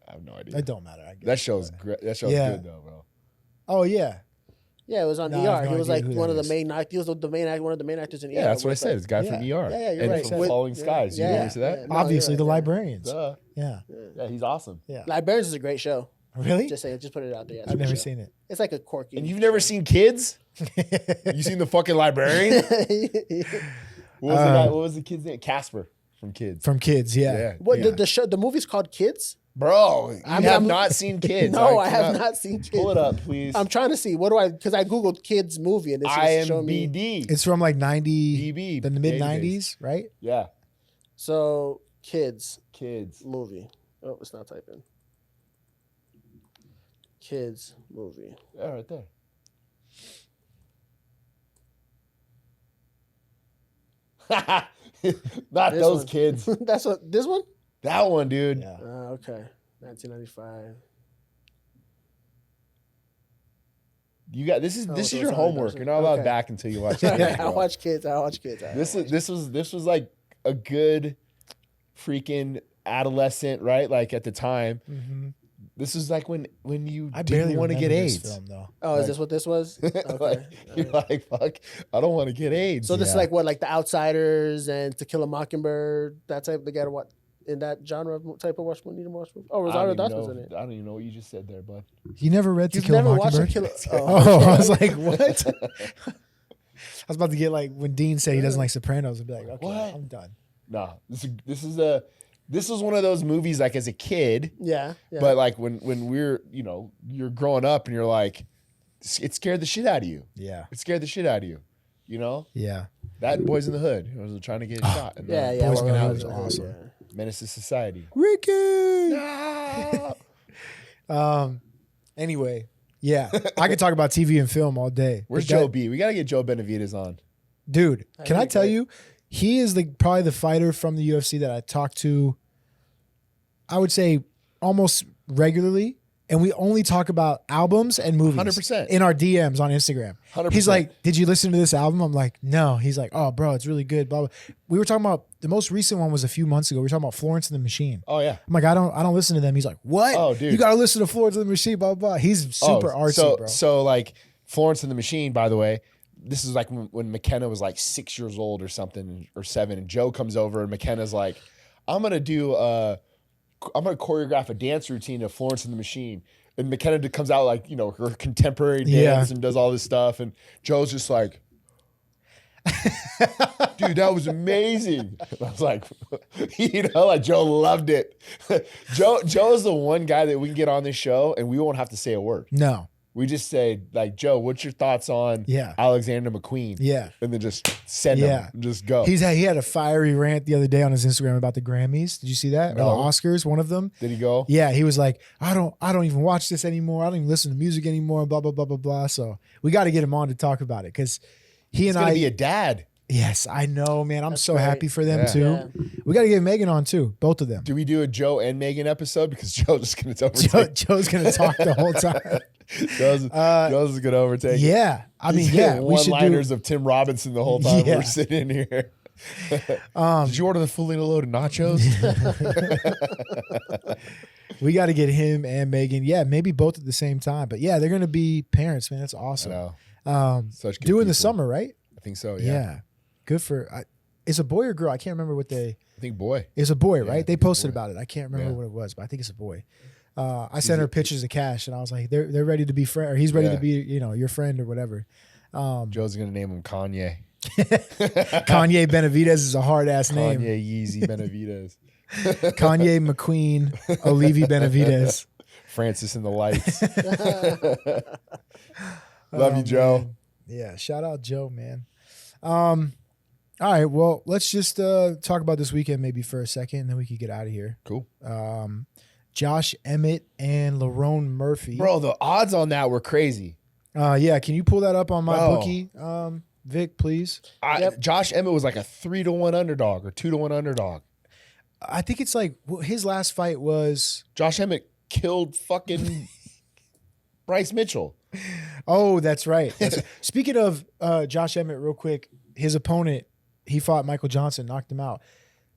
I have no idea. It don't matter. I guess. That show's great. That show's Yeah. good though, bro. Oh yeah. Yeah, it was on No, I have ER. no He was idea like who one that of the is. main actors. He was one of the main actors in ER. Yeah, that's what I with, said. like- It's a guy from ER. Yeah, yeah, you're and right. from With- Falling Skies. You yeah, ever see that? yeah. No, Obviously, you're the right, yeah. librarians. Duh. Yeah. Yeah, he's awesome. Yeah. Librarians is a great show. Really? Just saying, just put it out there. Yeah, it's a I've good never show. seen it. It's like a quirky. And you've never seen Kids? You seen the fucking librarian? What was the kid's name? Casper from Kids. From Kids, yeah. Yeah. What Yeah. the show? The movie's called Kids. Bro, you I'm- have I'm- not seen Kids. No, I have cannot- not seen Kids. Pull it up, please. I'm trying to see because I googled Kids movie and it's just showing me. IMBD. It's from like 90, DB, the mid database. 90s, right? Yeah. So Kids Kids. movie. Oh, it's not typing. Kids movie. Yeah, right there. Not This those one. kids. That's what this one. That one, dude. Yeah. Okay, 1995. You got this is Oh, this so is your it's already homework. done. You're not allowed Okay. back until you watch it. I watch Kids. I watch Kids. This was like a good freaking adolescent, right? Like at the time. Mm-hmm. This is like when you I barely didn't want to get remember this AIDS. film, though. Oh, is this what this was? Okay. Like, you're like, fuck, I don't want to get AIDS. So this is Yeah. like what, like The Outsiders and To Kill a Mockingbird, that type. They got to what in that genre of type of watch movie. Oh, Rosario Dawson's in it. I don't even know what you just said there, bud. You never read To You've Kill a never watched To Mockingbird? Kill a Oh, I was like, what? I was about to get like when Dean said he doesn't like Sopranos, I'd be like, okay, What? I'm done. Nah, this was one of those movies like as a kid, Yeah, yeah. but like when we're you're growing up and you're like, it scared the shit out of you. Yeah. It scared the shit out of you. You know Yeah. that and Boys in the Hood. I was trying to get shot. And yeah, Boys in the well, Hood is yeah, awesome. yeah. Menace to Society. Ricky. No! Anyway, yeah. I could talk about TV and film all day. Where's But that- Joe B? We gotta get Joe Benevidez on. Dude, can I think tell that- you, he is probably the fighter from the UFC that I talk to, I would say almost regularly. And we only talk about albums and movies 100%. in our DMs on Instagram. 100%. He's like, did you listen to this album? I'm like, no. He's like, oh, bro, it's really good. Blah, blah. We were talking about, the most recent one was a few months ago. We were talking about Florence and the Machine. Oh yeah. I'm like, I don't listen to them. He's like, what? Oh, dude. You got to listen to Florence and the Machine, blah, blah, blah. He's super artsy, bro. So like Florence and the Machine, by the way, this is like when McKenna was like 6 years old or something, or 7, and Joe comes over and McKenna's like, I'm gonna choreograph a dance routine to Florence and the Machine. And McKenna comes out like, her contemporary dance and does all this stuff. And Joe's just like, dude, that was amazing. I was like, like Joe loved it. Joe's the one guy that we can get on this show and we won't have to say a word. No. We just say, like, Joe, what's your thoughts on Alexander McQueen? Yeah. And then just send him and just go. He had a fiery rant the other day on his Instagram about the Grammys. Did you see that? No. Or the Oscars, one of them. Did he go? Yeah, he was like, I don't even watch this anymore. I don't even listen to music anymore, blah, blah, blah, blah, blah. So we got to get him on to talk about it because he's going to be a dad. Yes, I know, man. I'm That's so great. happy for them too. Yeah. We got to get Megan on too, both of them. Do we do a Joe and Megan episode? Because Joe's just going to overtake. Joe's going to talk the whole time. Joe's is going to overtake. Yeah. I mean, yeah. One-liners of Tim Robinson the whole time we're sitting in here. Did you order the fully loaded nachos? We got to get him and Megan. Yeah, maybe both at the same time. But yeah, they're going to be parents, man. That's awesome. I know. Such good doing people. The summer, right? I think so, yeah. Good for it's a boy or girl? I can't remember what they. I think boy. It's a boy, right? They posted about it. I can't remember what it was, but I think it's a boy. I sent her pictures of Cash, and I was like, "They're ready to be friend, or he's ready to be, your friend or whatever." Joe's gonna name him Kanye. Kanye Benevidez is a hard ass name. Kanye Yeezy Benevidez. Kanye McQueen Olivi Benevidez. Francis and the Lights. Love you, Joe. Man. Yeah, shout out Joe, man. All right, well, let's just talk about this weekend maybe for a second, and then we could get out of here. Cool. Josh Emmet and Lebron Murphy. Bro, the odds on that were crazy. Yeah, can you pull that up on my bookie, Vic, please? Josh Emmet was like a 3-1 underdog or 2-1 underdog. I think it's like his last fight was Josh Emmet killed fucking Bryce Mitchell. Oh, that's right. Speaking of Josh Emmet, real quick, his opponent, he fought Michael Johnson, knocked him out.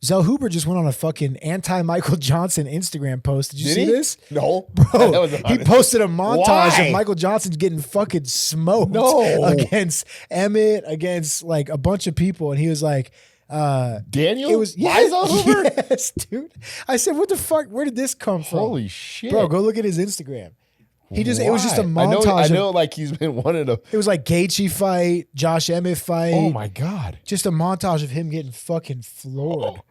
Zell Hooper just went on a fucking anti-Michael Johnson Instagram post. Did you see this? No. Bro, he posted a montage of Michael Johnson getting fucking smoked against Emmet, against like a bunch of people. And he was like, Daniel? It was Zell Hooper? Yes, dude. I said, what the fuck? Where did this come from? Holy shit. Bro, go look at his Instagram. It was just a montage. I know like he's been wanting to. It was like Gaethje fight, Josh Emmett fight. Oh my God. Just a montage of him getting fucking floored.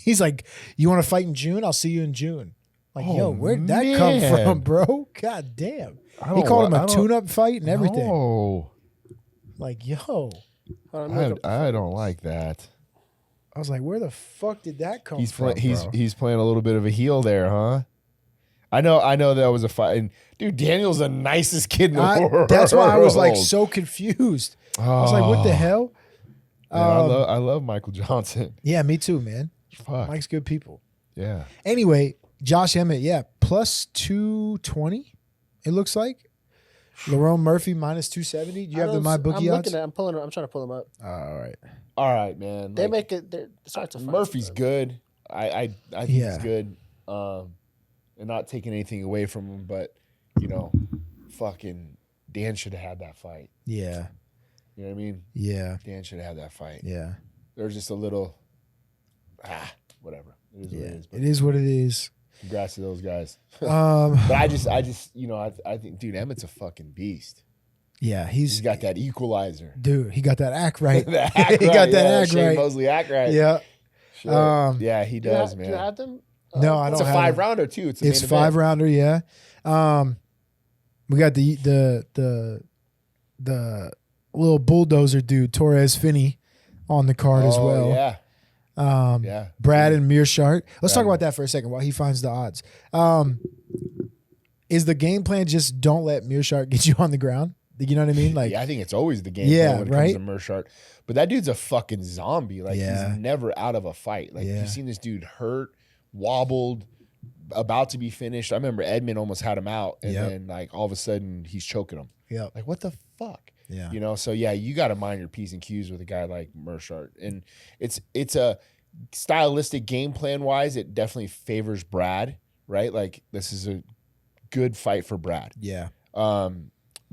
He's like, you want to fight in June? I'll see you in June. Like, yo, where'd that come from, bro? God damn. He called him a tune-up fight and everything. No. Like, yo. I don't like that. I was like, where the fuck did that come from? He's playing a little bit of a heel there, huh? I know that was a fight. And dude, Daniel's the nicest kid in the world. That's why I was like so confused. I was like, what the hell? Man, I love Michael Johnson. Yeah, me too, man. Fuck. Mike's good people. Yeah. Anyway, Josh Emmett, plus 220, it looks like. Lebron Murphy minus 270. Do you have my bookie odds? I'm trying to pull them up. All right, man. They make it. Murphy's good. I think he's good. And not taking anything away from him, but fucking Dan should have had that fight. Yeah. You know what I mean? Yeah. Dan should have had that fight. Yeah. There's just a little whatever. It is what it is. It is what it is. Congrats to those guys. But I just I think, dude, Emmett's a fucking beast. Yeah, he's got that equalizer. Dude, he got that act right. He got that act right. Mosley act right. Yeah. Sure. Yeah, he does, man. Do you have them? No, I don't. It's a 5-rounder too. It's 5-rounder. Yeah. We got the little bulldozer dude, Torres Finney, on the card as well. Yeah. Brad and Mearshart. Let's talk about that for a second while he finds the odds. Is the game plan just don't let Mearshart get you on the ground? You know what I mean? Like, I think it's always the game plan when it comes to Mearshart. But that dude's a fucking zombie. Like, he's never out of a fight. Like, you've seen this dude hurt, wobbled, about to be finished. I remember Edmond almost had him out, and then like all of a sudden he's choking him. Yeah, like what the fuck? Yeah, So you got to mind your P's and Q's with a guy like Mearshart, and it's a stylistic game plan wise, it definitely favors Brad, right? Like this is a good fight for Brad. Yeah.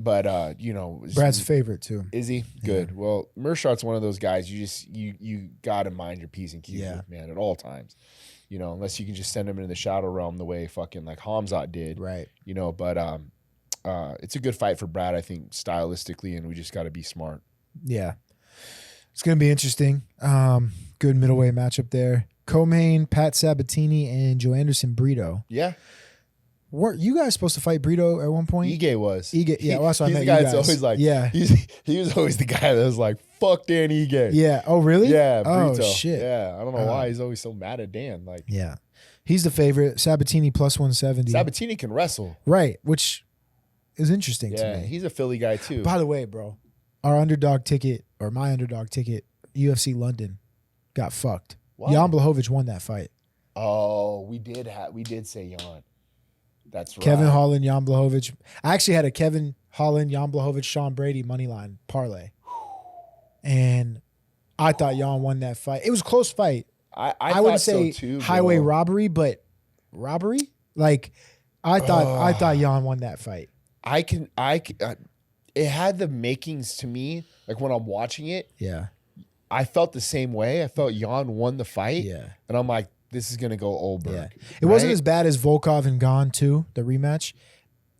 But you know, Brad's favorite too. Is he? Good. Well, Meerschaert's one of those guys. You gotta mind your P's and Q's with, man, at all times. You know, unless you can just send him into the shadow realm the way fucking like Hamzat did. Right. You know, but it's a good fight for Brad, I think, stylistically, and we just got to be smart. Yeah. It's going to be interesting. Good middleweight matchup there. Co-main, Pat Sabatini and Joe Anderson Brito. Yeah. Weren't you guys supposed to fight Brito at one point? Ige was. Ige, yeah, well, that's what I meant. He's the guy that's always like, yeah. He was always the guy that was like, fuck Dan Ige. Yeah. Oh, really? Yeah. Brito. Oh, shit. Yeah. I don't know why he's always so mad at Dan. Like, yeah. He's the favorite. Sabatini plus 170. Sabatini can wrestle. Right. Which is interesting to me. He's a Philly guy too. By the way, bro, our underdog ticket, or my underdog ticket, UFC London, got fucked. Why? Jan Blachowicz won that fight. Oh, we did say Jan. That's right. Kevin Holland, Jan Blachowicz. I actually had a Kevin Holland, Jan Blachowicz, Sean Brady moneyline parlay. And I thought Jan won that fight. It was a close fight. I wouldn't say so too, highway bro. robbery, but robbery? Like, I thought Jan won that fight. It had the makings to me, like when I'm watching it. Yeah. I felt the same way. I felt Jan won the fight. Yeah. And I'm like, this is going to go Oldberg. Yeah. It wasn't as bad as Volkov and Gane, too, the rematch.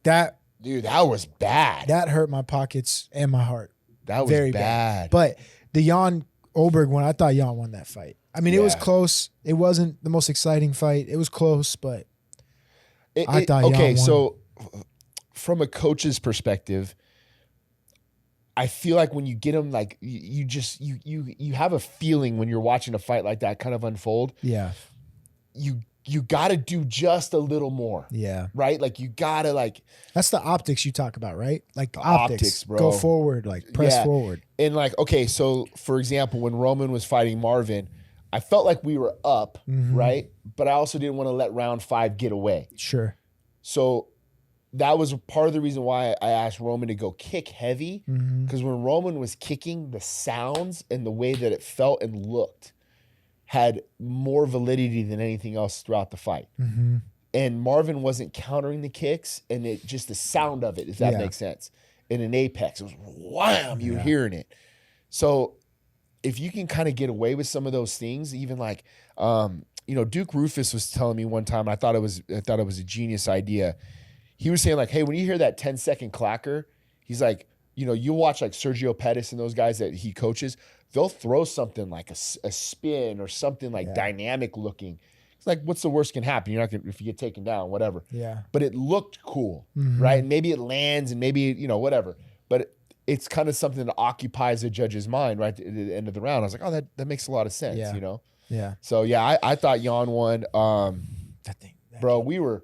Dude, that was bad. That hurt my pockets and my heart. That was very bad. But the Jan Oldberg one, I thought Jan won that fight. I mean, it was close. It wasn't the most exciting fight. It was close, but I thought Jan won. So from a coach's perspective, I feel like when you get them, like you have a feeling when you're watching a fight like that kind of unfold. Yeah. You got to do just a little more. Yeah. Right? Like you got to like. That's the optics you talk about, right? Like the optics, bro. Go forward, like press forward. And like, okay, so for example, when Roman was fighting Marvin, I felt like we were up, right? But I also didn't want to let round 5 get away. Sure. So that was part of the reason why I asked Roman to go kick heavy, because when Roman was kicking, the sounds and the way that it felt and looked had more validity than anything else throughout the fight. And Marvin wasn't countering the kicks, and it just the sound of it, if that makes sense. In an apex, it was wham, you're hearing it. So if you can kind of get away with some of those things, even like, Duke Rufus was telling me one time, I thought it was a genius idea. He was saying like, hey, when you hear that 10-second clacker, he's like, you watch like Sergio Pettis and those guys that he coaches, they'll throw something like a spin or something like dynamic looking. It's like, what's the worst can happen? You're not gonna, if you get taken down, whatever. Yeah. But it looked cool, right? And maybe it lands and maybe, whatever. But it's kind of something that occupies the judge's mind right at the end of the round. I was like, oh, that makes a lot of sense, Yeah. So, I thought Jan won. Bro, we were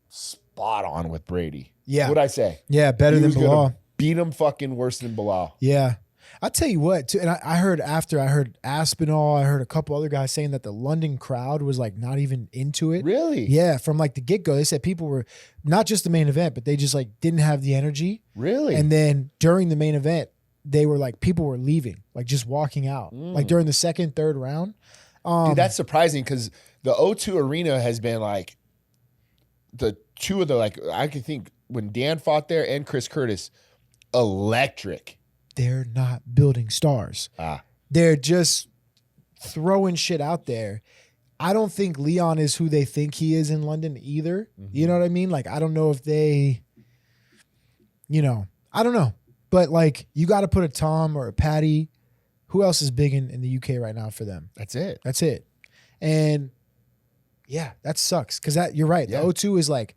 spot on with Brady. Yeah. What'd I say? Yeah, better than Bilal. Beat him fucking worse than Bilal. Yeah. I'll tell you what, too, and I heard Aspinall, I heard a couple other guys saying that the London crowd was like not even into it. Really? Yeah, from like the get-go. They said people were, not just the main event, but they just like didn't have the energy. Really? And then during the main event, they were like, people were leaving, like just walking out. Like during the second, third round. Dude, that's surprising because the O2 Arena has been like the two of the, like, I can think when Dan fought there and Chris Curtis, electric. They're not building stars. They're just throwing shit out there. I don't think Leon is who they think he is in London either. You know what I mean? Like, I don't know if they, I don't know. But like, you got to put a Tom or a Patty. Who else is big in the UK right now for them? That's it. And yeah, that sucks. Because you're right. Yeah. The O2 is like,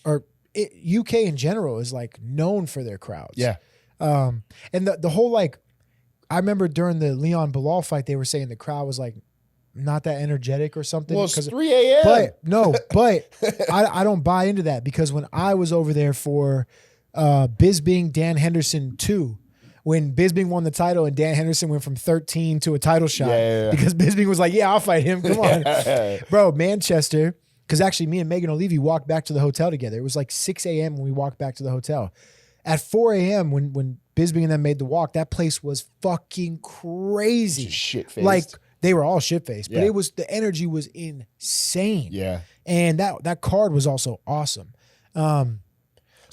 UK in general is like known for their crowds. Yeah. And the whole like, I remember during the Leon Bilal fight, they were saying the crowd was like not that energetic or something. Well, it's 3 a.m. But I don't buy into that because when I was over there for Bisping Dan Henderson 2, when Bisping won the title and Dan Henderson went from 13 to a title shot because Bisping was like, yeah, I'll fight him. Come on. Bro, Manchester, because actually me and Megan O'Leary walked back to the hotel together. It was like 6 a.m. when we walked back to the hotel. At 4 a.m. when Bisping and them made the walk, that place was fucking crazy. Shit-faced. Like, they were all shit-faced, but the energy was insane. Yeah. And that card was also awesome.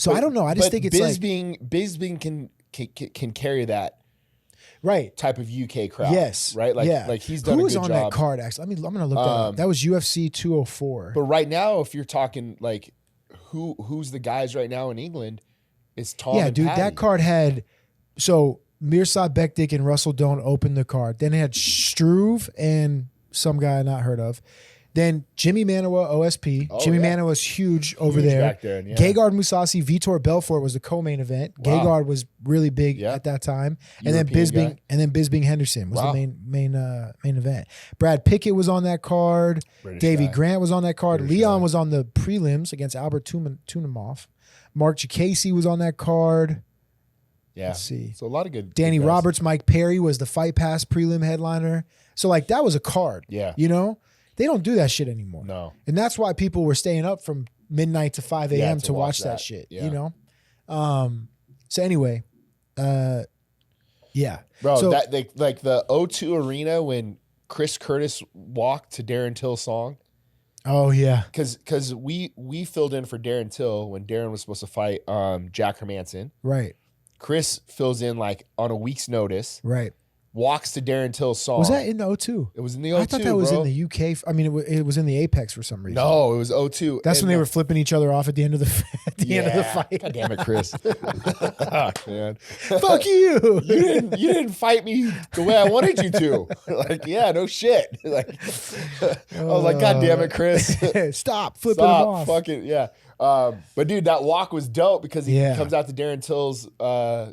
So I don't know. I just think it's Bisping can carry that right type of UK crowd. Yes. Right? Like he's done a good job. Who was on that card, actually? I'm going to look that up. That was UFC 204. But right now, if you're talking like who's the guys right now in England, it's Tom and dude, Paddy. that card had Mirsad Bektic and Russell Doan opened the card. Then it had Struve and some guy I not heard of. Then Jimmy Manuwa, OSP. Jimmy Manuwa's huge over there. Back there, Gegard Mousasi, Vitor Belfort was the co-main event. Wow. Gegard was really big at that time. And then Bisping Henderson was the main event. Brad Pickett was on that card. Davey Grant was on that card. Leon was on the prelims against Albert Tunimov. Mark Jacasey was on that card. Yeah. Let's see. So a lot of good. Danny guys. Roberts, Mike Perry was the Fight Pass prelim headliner. So like that was a card. Yeah. You know? They don't do that shit anymore. No. And that's why people were staying up from midnight to 5 a.m. to watch that shit. Yeah. You know? So anyway, yeah. Bro, so, that like the O2 Arena when Chris Curtis walked to Darren Till's song. Oh yeah. Cause we filled in for Darren Till when Darren was supposed to fight Jack Hermanson. Right. Chris fills in like on a week's notice. Right. Walks to Darren Till's song. Was that in the O2? It was in the O2. I thought that was in the UK. I mean, it was in the Apex for some reason. No, it was O2. That's when they were flipping each other off at the end of the end of the fight. God damn it, Chris. Man. Fuck you. You didn't fight me the way I wanted you to. Like, yeah, no shit. Like, I was like, God damn it, Chris. Stop flipping them off. Fucking yeah. But dude, that walk was dope because he comes out to Darren Till's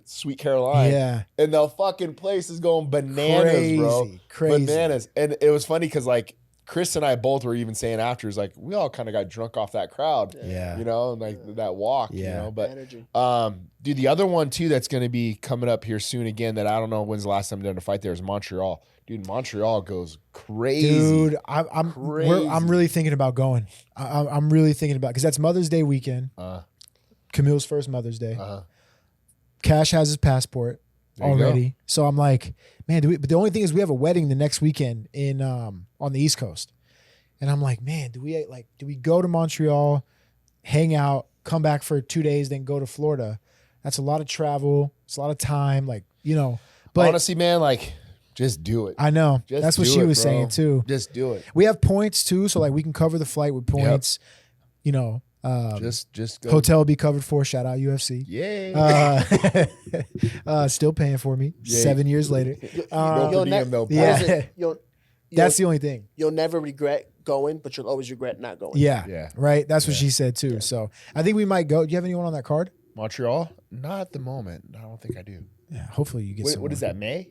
Sweet Caroline. Yeah. And the fucking place is going bananas, bro. Crazy. Bananas. And it was funny because like Chris and I both were even saying after, like, we all kind of got drunk off that crowd. Yeah. You know, and like that walk, you know. But energy. Dude, the other one too that's gonna be coming up here soon again that I don't know when's the last time they've done a fight there is Montreal. Dude, Montreal goes crazy. Dude, I'm really thinking about going. I'm really thinking about because that's Mother's Day weekend. Camille's first Mother's Day. Cash has his passport already, so I'm like, man. But the only thing is, we have a wedding the next weekend in on the East Coast, and I'm like, man, do we go to Montreal, hang out, come back for 2 days, then go to Florida? That's a lot of travel. It's a lot of time, like you know. But honestly, man, like. Just do it. I know. That's what she was saying too. Just do it. We have points too, so like we can cover the flight with points. Yep. You know, just go. Hotel will be covered for. Shout out UFC. Yeah. Still paying for me 7 years later. That's the only thing. You'll never regret going, but you'll always regret not going. Yeah. Right. That's what she said too. Yeah. So I think we might go. Do you have anyone on that card? Montreal? Not at the moment. I don't think I do. Yeah. Hopefully you get. What is that? May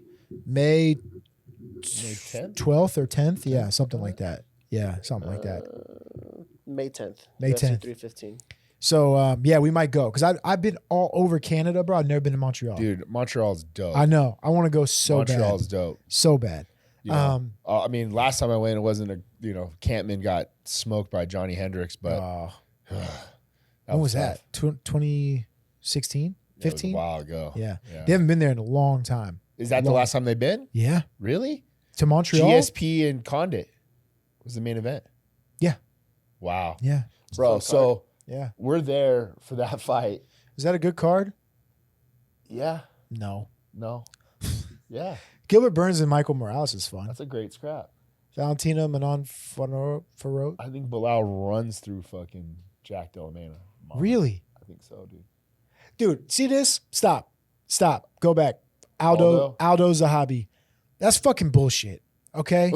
10th? 12th or 10th? Yeah, something like that. Yeah, something like that. May 10th. May 10th. 315. So, yeah, we might go. Because I've been all over Canada, bro. I've never been to Montreal. Dude, Montreal's dope. I know. I want to go so bad. Montreal's dope. So bad. You know, I mean, last time I went, it wasn't Campman got smoked by Johnny Hendricks, but. When was that? 2016? 15? It was a while ago. Yeah. They haven't been there in a long time. Is that the last time they've been? Yeah. Really? To Montreal? GSP and Condit was the main event. Yeah. Wow. Yeah. Bro, so yeah, we're there for that fight. Is that a good card? Yeah. No. Yeah. Gilbert Burns and Michael Morales is fun. That's a great scrap. Valentina Manon Farot. I think Bilal runs through fucking Jack Delamena. Really? I think so, dude. Dude, see this? Stop. Go back. Aldo Zahabi. That's fucking bullshit. Okay?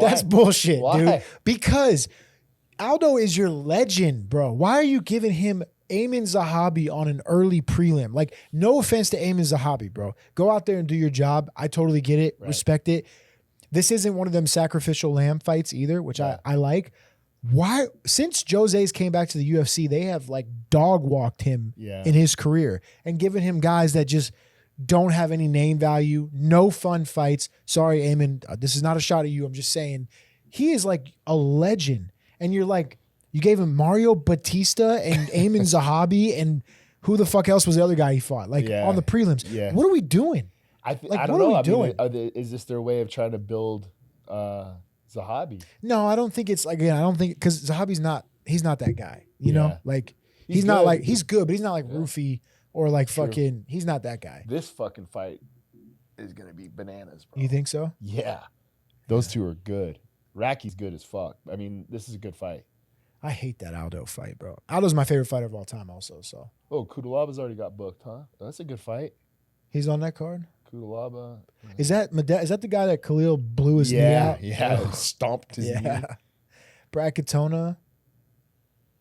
That's bullshit, dude. Because Aldo is your legend, bro. Why are you giving him Ayman Zahabi on an early prelim? Like, no offense to Ayman Zahabi, bro. Go out there and do your job. I totally get it. Right. Respect it. This isn't one of them sacrificial lamb fights either, which I like. Why? Since Jose's came back to the UFC, they have like dog walked him in his career and given him guys that just don't have any name value, no fun fights. Sorry, Ayman, this is not a shot at you. I'm just saying he is like a legend. And you're like, you gave him Mario Batista and Ayman Zahabi and who the fuck else was the other guy he fought? Like on the prelims. Yeah. What are we doing? I don't know. Is this their way of trying to build Zahabi? No, I don't think it's like, again, I don't think, because Zahabi's he's not that guy, you know? Like, He's not good. like he's good, but he's not like Roofy or like fucking. He's not that guy. This fucking fight is gonna be bananas, bro. You think so? Yeah, those two are good. Racky's good as fuck. I mean, this is a good fight. I hate that Aldo fight, bro. Aldo's my favorite fighter of all time, also. So Oh, Kudalaba's already got booked, huh? That's a good fight. he's on that card. Kudalaba. Is that the guy that Khalil blew his knee out? Yeah, stomped his knee. Brackettona.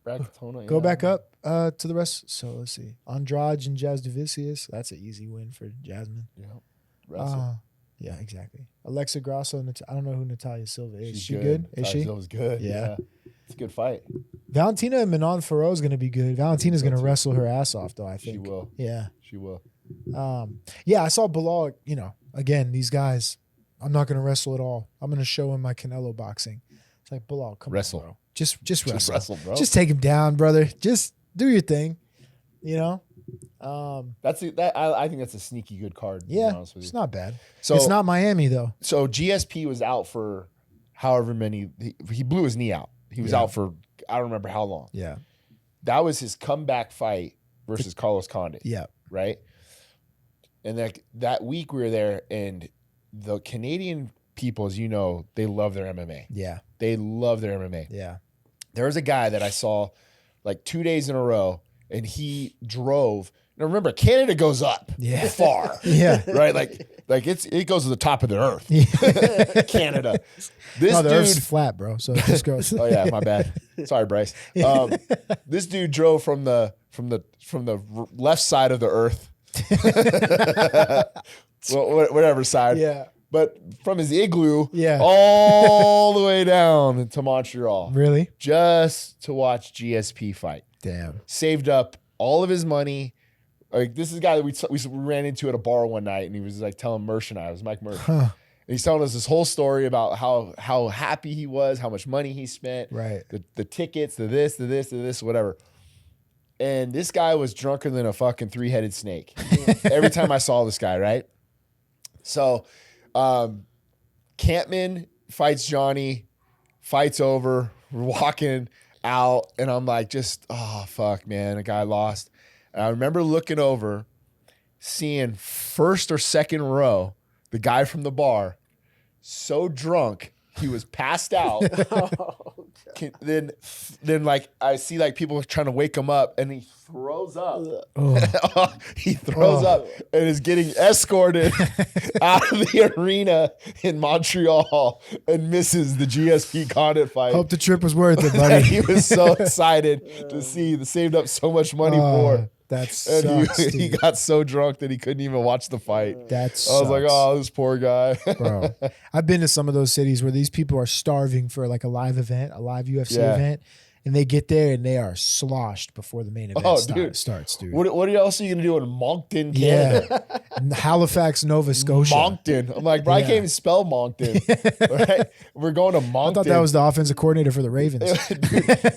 Brackettona, Go back up to the rest. So let's see. Andrade and Jazz Davicius. That's an easy win for Jasmine. Yeah. Wrestle. Yeah, exactly. Alexa Grasso. I don't know who Natalia Silva is. She's She good? Is she? Silva's good. Yeah. It's a good fight. Valentina and Manon Farrow is going to be good. Valentina's going to wrestle her ass off, though, I think. She will. Yeah. She will. Yeah, I saw Bilal, again, these guys, I'm not going to wrestle at all. I'm going to show him my Canelo boxing. It's like, Bilal, come Wrestle. on, bro. Just wrestle. Just wrestle, bro. Just take him down, brother. Just do your thing, I think that's a sneaky good card. To be Yeah, honest with you. it's not bad. So It's not Miami, though. So GSP was out for however many. He blew his knee out. He was out for I don't remember how long. Yeah. That was his comeback fight versus Carlos Condit. Yeah. Right. And that week we were there, and the Canadian people, as you know, they love their MMA. Yeah. They love their MMA. Yeah. There was a guy that I saw like 2 days in a row, and he drove. Now remember, Canada goes up far. Yeah. Right? Like it goes to the top of the earth. Canada. This The dude earth's flat, bro. So it just goes. Oh yeah, my bad. Sorry, Bryce. This dude drove from the left side of the earth. Well, whatever side. Yeah. But from his igloo Yeah. all the way down to Montreal. Really? Just to watch GSP fight. Damn. Saved up all of his money. Like, this is a guy that we ran into at a bar one night, and he was like telling Mersh and I, it was Mike Mersh. Huh. And he's telling us this whole story about how happy he was, how much money he spent, Right. the tickets, the this, whatever. And this guy was drunker than a fucking three-headed snake. Every time I saw this guy, right? So, Campman fights Johnny, fight's over, we're walking out, and I'm like, oh, fuck, man, a guy lost. And I remember looking over, seeing first or second row, the guy from the bar, so drunk, he was passed out. Then like I see like people trying to wake him up, and he throws up. He throws up and is getting escorted out of the arena in Montreal and misses the GSP Condit fight. Hope the trip was worth it, buddy. He was so excited to see the saved up so much money for. That And sucks, he dude. got so drunk that he couldn't even watch the fight. That I was like, sucks. oh, this poor guy. Bro, I've been to some of those cities where these people are starving for like a live event, a live UFC event, and they get there and they are sloshed before the main event starts, dude. What else are you gonna do in Moncton, Canada? Yeah, and Halifax, Nova Scotia. Moncton. I'm like, bro, I can't even spell Moncton. Right? We're going to I Moncton. thought that was the offensive coordinator for the Ravens. Dude,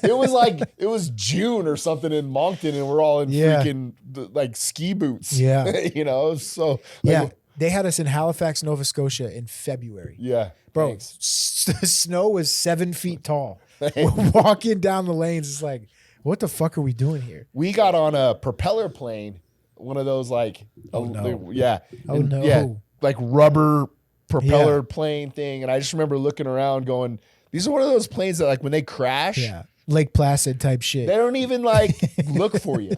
it was June or something in Moncton, and we're all in freaking like ski boots. Yeah. So Yeah, they had us in Halifax, Nova Scotia in February. Yeah, Bro, thanks. the snow was 7 feet tall. We're walking down the lanes. It's like, what the fuck are we doing here? We got on a propeller plane, one of those like, yeah, like rubber propeller plane thing. And I just remember looking around, going, "These are one of those planes that like when they crash, Lake Placid type shit. they don't even like look for you."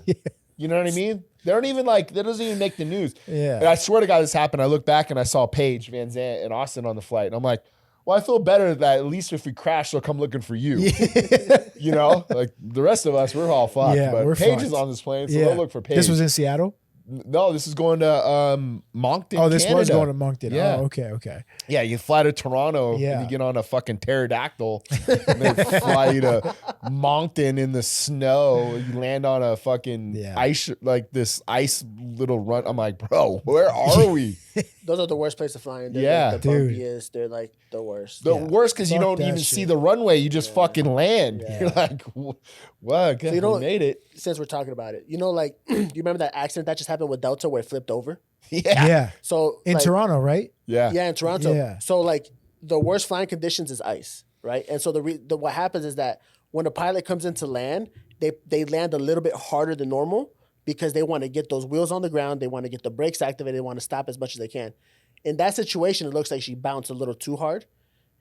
You know what I mean? They don't even like, that doesn't even make the news. Yeah. And I swear to God, this happened. I look back and I saw Paige Van Zandt and Austin on the flight. And I'm like, well, I feel better that at least if we crash, they'll come looking for you. You know, like the rest of us, we're all fucked. Yeah, but we're Paige fucked. is on this plane, so they'll look for Paige. This was in Seattle? No, this is going to Moncton, Oh, this Canada. was going to Moncton. Yeah. Oh, okay. Yeah, you fly to Toronto and you get on a fucking pterodactyl and they fly you to Moncton in the snow. You land on a fucking ice, like this ice little run. I'm like, bro, where are we? Those are the worst place to fly in. They're Yeah, like the dude. bumpiest. They're like the worst. The worst because you Fuck don't that even shit. see the runway. You just fucking land. Yeah. You're like, what? So you know, we made it. Since we're talking about it, you know, like, you remember that accident that just happened with Delta where it flipped over? Yeah. So In like, Toronto, right? Yeah. Yeah, in Toronto. Yeah. So like the worst flying conditions is ice, right? And so what happens is that when a pilot comes into land, they land a little bit harder than normal because they want to get those wheels on the ground. They want to get the brakes activated. They want to stop as much as they can. In that situation, it looks like she bounced a little too hard,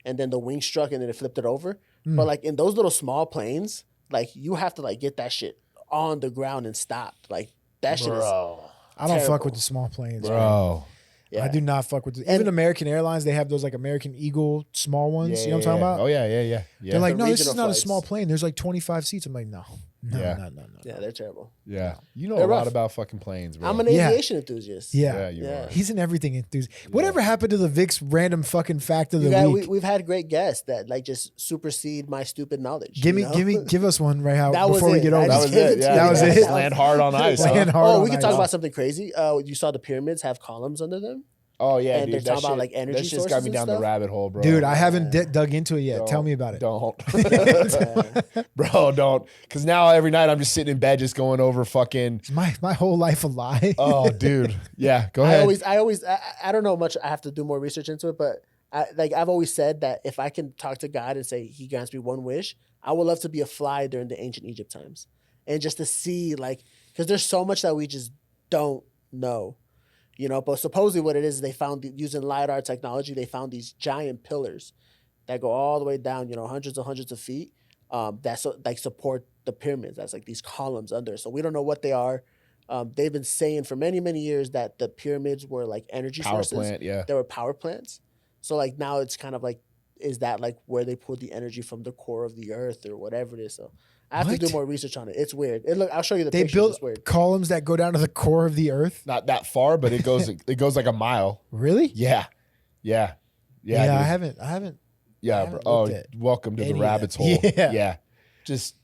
and then the wing struck, and then it flipped it over. But like in those little small planes, like you have to like get that shit on the ground and stop. Like that shit is. I don't fuck with the small planes, Bro. Yeah. I do not fuck with even American Airlines. They have those like American Eagle small ones. You know what I'm talking about? Oh yeah. They're like, The no, this is regional not flights. a small plane. There's like 25 seats. I'm like, no. Yeah, They're terrible. Yeah, you know They're a lot rough. about fucking planes, bro. I'm an aviation enthusiast. Yeah. you are. He's an everything enthusiast. Whatever happened to the Vic's random fucking fact of the week? We've had great guests that like just supersede my stupid knowledge. Give us one right now That was before we it. get I over. That just was gave it. it to Yeah, you. That was yeah. it. Just land hard on ice. huh? Land hard Oh, on we can talk ice. about something crazy. You saw the pyramids have columns under them. Oh yeah, And dude. they're That talking about, shit- like, energy That shit's got sources me and down the stuff? rabbit hole, bro. Dude, I haven't dug into it yet. Tell me about it. Don't, bro. Don't. Because now every night I'm just sitting in bed, just going over fucking. Is my whole life a lie? Oh, dude. Yeah, go ahead. I don't know much. I have to do more research into it, but I've always said that if I can talk to God and say He grants me one wish, I would love to be a fly during the ancient Egypt times, and just to see because there's so much that we just don't know. But supposedly what it is they found using LiDAR technology, they found these giant pillars that go all the way down, hundreds of feet, that support the pyramids. That's like these columns under. So we don't know what they are. They've been saying for many, many years that the pyramids were like energy Power sources. plant, yeah. There were power plants. So like now it's kind of like, is that like where they pull the energy from the core of the earth or whatever it is? So I have to do more research on it. It's weird. I'll show you the They pictures. built It's weird. columns that go down to the core of the earth. Not that far, but it goes like a mile. Really? Yeah. Yeah, dude. I haven't. Yeah, haven't bro. Oh, looked at welcome to any the of rabbit's that. hole. Yeah. Just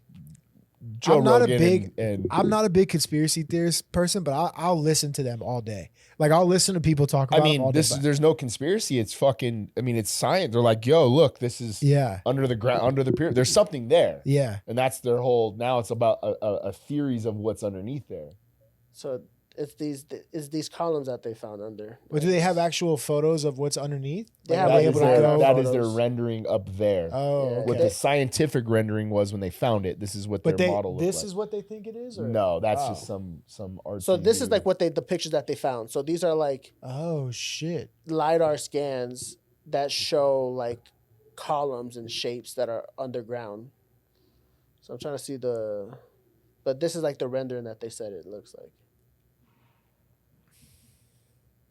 Joe I'm not Rogan a big and I'm not a big conspiracy theorist person, but I'll listen to them all day. Like I'll listen to people talk about them all day. there's no conspiracy. It's fucking. I mean, it's science. They're like, yo, look, this is under the ground, under the pyramid. There's something there. Yeah, and that's their whole. Now it's about a theories of what's underneath there. So it's these columns that they found under. but do they have actual photos of what's underneath? They Like, have are That they is able to their, go? that is their photos. rendering up there. Oh, Yeah. okay. What the scientific rendering was when they found it. This is what But their model looked this like. is what they think it is, or No, that's Oh. just some art. So this is like the pictures that they found. So these are like Oh shit! LiDAR scans that show like columns and shapes that are underground. So I'm trying to see but this is like the rendering that they said it looks like.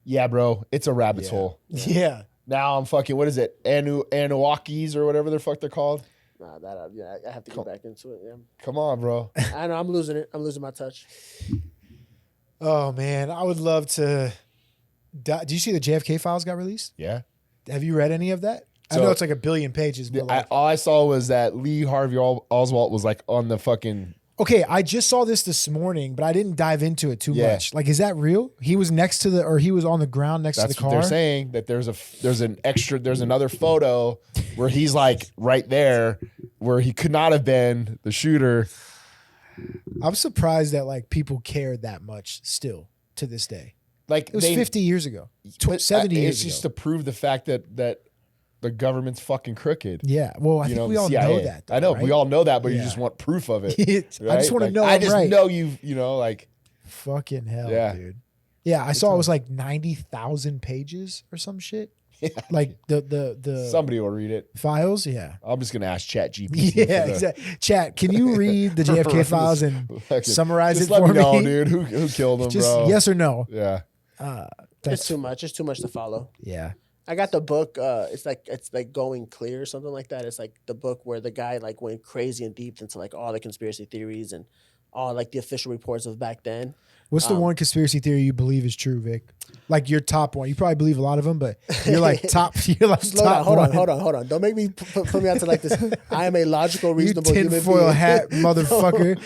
Yeah, bro, it's a rabbit's hole. Yeah. Now I'm fucking. What is it? Anunnakis or whatever the fuck they're called. Nah, I have to get back into it. Yeah. Come on, bro. I know I'm losing it. I'm losing my touch. Oh man, I would love to. Do you see the JFK files got released? Yeah. Have you read any of that? I So- know it's like a billion pages. But like, All I saw was that Lee Harvey Oswald was like on the fucking. okay, I just saw this morning, but I didn't dive into it too Yeah. much. Like, is that real? He was he was on the ground next That's to the what car. they're saying. That there's another photo where he's like right there, where he could not have been the shooter. I'm surprised that like people cared that much still to this day. Like It was 50 years ago, 70 years It's ago. just to prove the fact that the government's fucking crooked. Yeah, well, I think we the all CIA. know that. Though, I know right? we all know that, but you Yeah. just want proof of it. I right? just want to Like, know. I I'm just right. know like. Fucking hell, Yeah. dude. Yeah, I saw it was like 90,000 pages or some shit. Yeah. Like the Somebody will read it. files. Yeah. I'm just gonna ask Chat GPT. Yeah, exactly. Chat, can you read the JFK files and summarize just it let for me know, me? dude. Who killed him, Just bro? yes or no. Yeah. It's too much. It's too much to follow. Yeah. I got the book. It's like Going Clear or something like that. It's like the book where the guy like went crazy and deep into like all the conspiracy theories and all like the official reports of back then. What's the one conspiracy theory you believe is true, Vic? Like your top one. You probably believe a lot of them, but you're like top. You're like Slow top down. Hold one. on. Hold on. Don't make me put me out to like this. I am a logical, You reasonable human tinfoil being. hat motherfucker.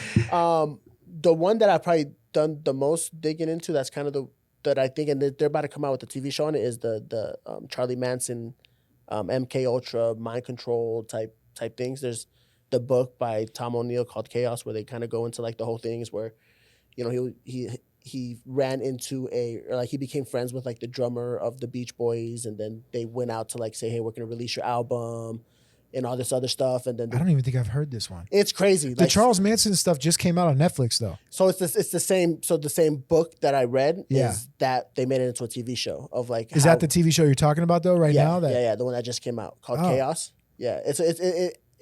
The one that I've probably done the most digging into, that's kind of that I think, and they're about to come out with a TV show on it, is the Charlie Manson, MK Ultra mind control type things. There's the book by Tom O'Neill called Chaos, where they kind of go into like the whole things where, you know, he ran into he became friends with like the drummer of the Beach Boys, and then they went out to like say, hey, we're gonna release your album, and all this other stuff. And then I don't even think I've heard this one. it's crazy. The Charles Manson stuff just came out on Netflix though. So it's the same. So the same book that I read Yeah. is that they made it into a TV show of like. Is that the TV show you're talking about though right now? Yeah, the one that just came out called Oh. Chaos. Yeah,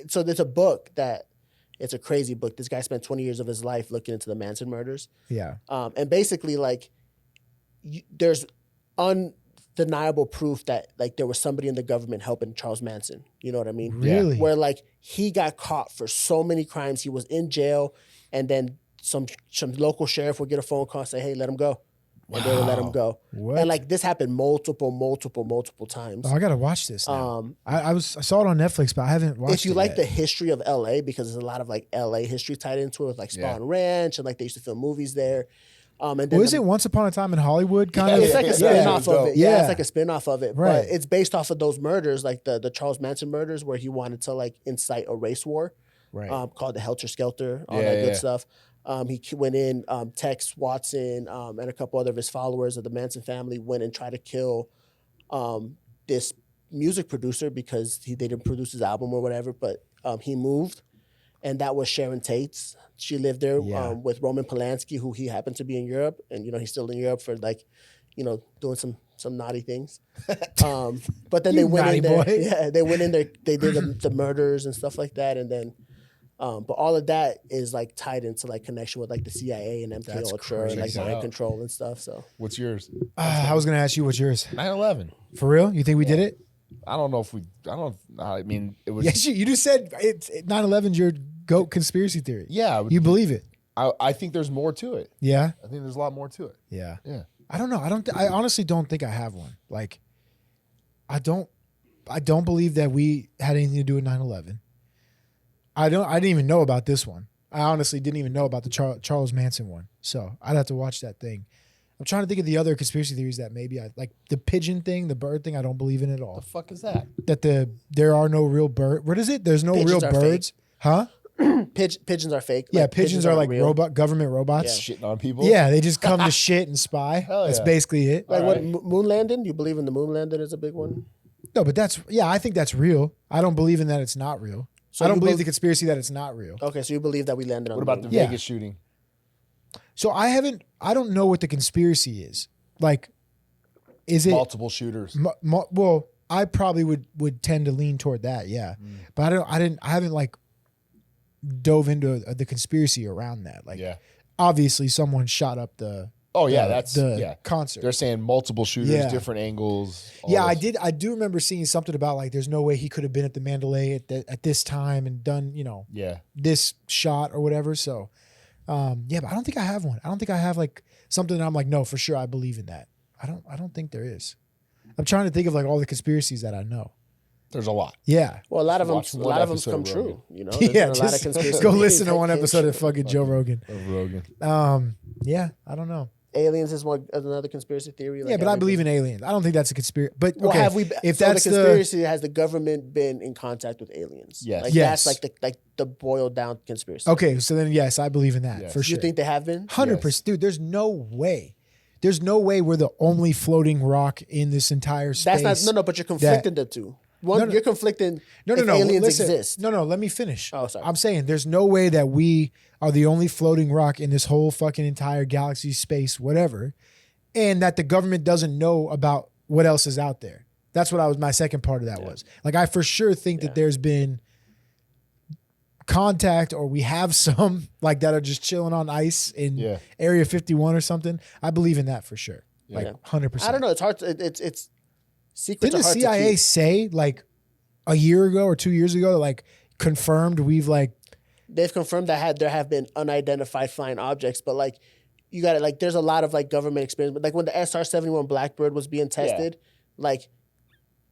so there's a book that it's a crazy book. This guy spent 20 years of his life looking into the Manson murders. Yeah. And basically like there's undeniable proof that like there was somebody in the government helping Charles Manson. You know what I mean? Really? Where like he got caught for so many crimes. He was in jail, and then some local sheriff would get a phone call and say, "Hey, let him go." And they would let him go. What? And like this happened multiple times. Oh, I gotta watch this now. I saw it on Netflix, but I haven't watched it. If you like yet. the history of LA, because there's a lot of like LA history tied into it, with like Spawn Ranch, and like they used to film movies there. And then is it Once Upon a Time in Hollywood kind of? it's like a spin-off of it. Yeah. It's like a spin-off of it. Right. But it's based off of those murders, like the Charles Manson murders, where he wanted to like incite a race war. Right. Called the Helter Skelter, all Yeah, that good yeah. stuff. He went in, Tex Watson, and a couple other of his followers of the Manson family went and tried to kill this music producer because they didn't produce his album or whatever, but he moved. And that was Sharon Tate's. She lived there with Roman Polanski, who he happened to be in Europe. And, he's still in Europe for like, doing some naughty things. But then they went in there. Boy. Yeah, they went in there. They did the murders and stuff like that. And then, but all of that is like tied into like connection with like the CIA and MK Ultra and like crazy. mind control and stuff. So What's yours? I was gonna ask you what's yours. 9/11. For real? You think we did it? I don't know if we. I mean, it was. Yes, you just said 9/11's your GOAT conspiracy theory. Yeah, You believe it? I think there's more to it. Yeah. I think there's a lot more to it. Yeah. Yeah. I don't know. I honestly don't think I have one. Like, I don't believe that we had anything to do with 9/11. I didn't even know about this one. I honestly didn't even know about the Charles Manson one. So I'd have to watch that thing. I'm trying to think of the other conspiracy theories that maybe I like. The pigeon thing, the bird thing, I don't believe in at all. The fuck is that? That there are no real birds. What is it? There's no Pigeons real are birds. Huh? pigeons are fake. Yeah, Like, pigeons are like real. government robots. Shitting on people. Yeah, they just come to shit and spy. Hell That's yeah. basically it. Like All what right. moon landing? You believe in the moon landing is a big one? No, but I think that's real. I don't believe in that it's not real. So I don't you believe bel- the conspiracy that it's not real. Okay, so you believe that we landed on What the about the moon. Yeah. Vegas shooting? So I don't know what the conspiracy is. Like, is it Multiple shooters. well, I probably would tend to lean toward that, yeah. But I haven't like dove into the conspiracy around that. Like, Yeah. obviously someone shot up the Oh yeah, the concert. They're saying multiple shooters, Yeah. different angles. all Yeah, this. I do remember seeing something about like there's no way he could have been at the Mandalay at this time and done, Yeah. this shot or whatever. So, yeah, but I don't think I have one. I don't think I have like something that I'm like, no, for sure I believe in that. I don't think there is. I'm trying to think of like all the conspiracies that I know. There's a lot. Yeah. Well, a lot of them Watch one come episode of true. There's Yeah, been a lot of just conspiracy go theories listen to that one came episode true. of fucking Joe Rogan. Of Rogan. Yeah, I don't know. Aliens is another conspiracy theory. Yeah, but I believe in aliens. I don't think that's a conspiracy. But Well, okay, have we? if so that's the conspiracy, has the government been in contact with aliens? Yes. Like Yes. that's like the boiled down conspiracy. okay, so then yes, I believe in that Yes. for You sure. think they have been? 100%, dude. There's no way. There's no way we're the only floating rock in this entire space. That's not no. But you're conflicting the two. One, No. you're conflicting. No. if aliens listen. exist. No. Let me finish. Oh, sorry. I'm saying there's no way that we are the only floating rock in this whole fucking entire galaxy, space, whatever, and that the government doesn't know about what else is out there. That's what my second part of that was. Like, I for sure think that there's been contact, or we have some like that are just chilling on ice in Area 51 or something. I believe in that for sure. Like 100%. I don't know. It's hard. It's secrets. Didn't the are hard CIA to keep. say like a year ago or 2 years ago, like confirmed we've like They've confirmed that there have been unidentified flying objects, but like you got it. Like there's a lot of like government experience, but like when the SR-71 Blackbird was being tested, like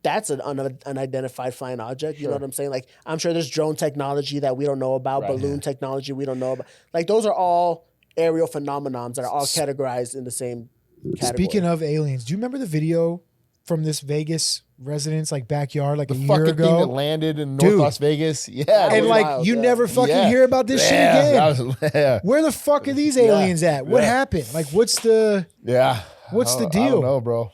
that's an unidentified flying object. You know what I'm saying? Like I'm sure there's drone technology that we don't know about, balloon technology we don't know about. Like those are all aerial phenomenons that are all categorized in the same category. Speaking of aliens, do you remember the video from this Vegas residence, like backyard, like The a year fucking thing that ago? landed in Dude. North Las Vegas. Yeah. And was like wild, you yeah. never fucking hear about this shit Yeah, again. that was, Where the fuck are these aliens at? What happened? Like, what's the yeah. What's the I deal? don't know, bro.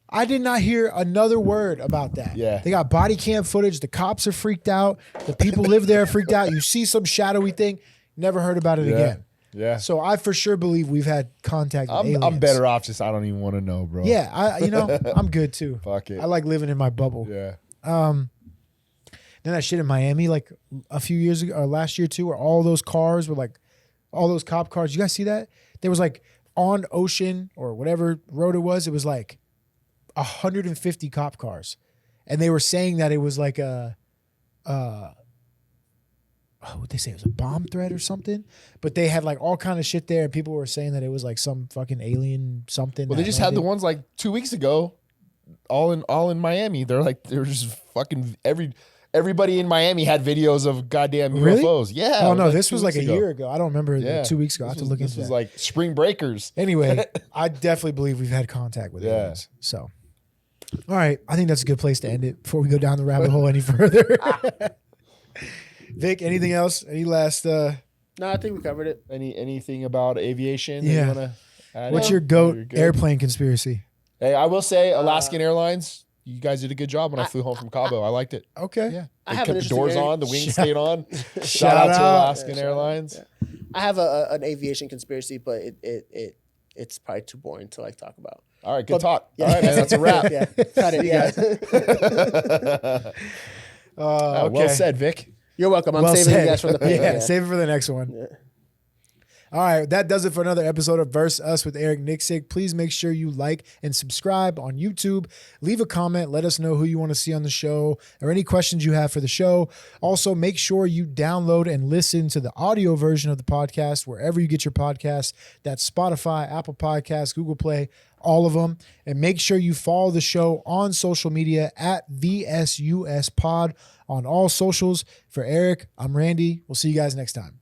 I did not hear another word about that. Yeah. They got body cam footage. The cops are freaked out. The people live there are freaked out. You see some shadowy thing. Never heard about it again. Yeah. So I for sure believe we've had contact with aliens. I'm better off just I don't even want to know, bro. Yeah, I'm good too. Fuck it. I like living in my bubble. Yeah. Then that shit in Miami, like a few years ago, or last year too, where all those cars were like, all those cop cars. You guys see that? There was like on Ocean or whatever road it was like 150 cop cars, and they were saying that it was like what they say, it was a bomb threat or something, but they had like all kind of shit there, and people were saying that it was like some fucking alien something. Well, they just had the ones like 2 weeks ago, all in Miami. They're just fucking everybody in Miami had videos of goddamn UFOs. Really? Yeah. Oh no, like this was like a year ago. I don't remember. Yeah. 2 weeks ago. I have to look into This was that. like spring breakers. Anyway, I definitely believe we've had contact with aliens. So, all right, I think that's a good place to end it before we go down the rabbit hole any further. Vic, anything else? Any last? No, I think we covered it. Anything about aviation? Yeah. That you wanna add What's in? your GOAT You're good? airplane conspiracy? Hey, I will say, Alaskan Airlines. You guys did a good job when I flew home from Cabo. I liked it. Okay. Yeah. I They have kept an the doors interesting on. The wings stayed on. Shout Shout out to out. Alaskan Airlines. Yeah. I have an aviation conspiracy, but it's probably too boring to like talk about. All right, good But- talk. Yeah. All right, man, that's a wrap. Yeah, cut it. Yeah. Okay. Well said, Vic. You're welcome. I'm Well saving said. you guys from the pain. Yeah, save it for the next one. Yeah. All right, that does it for another episode of Verse Us with Eric Nixick. Please make sure you like and subscribe on YouTube. Leave a comment. Let us know who you want to see on the show or any questions you have for the show. Also, make sure you download and listen to the audio version of the podcast wherever you get your podcasts. That's Spotify, Apple Podcasts, Google Play, all of them. And make sure you follow the show on social media at VSUS Pod on all socials. For Eric, I'm Randy. We'll see you guys next time.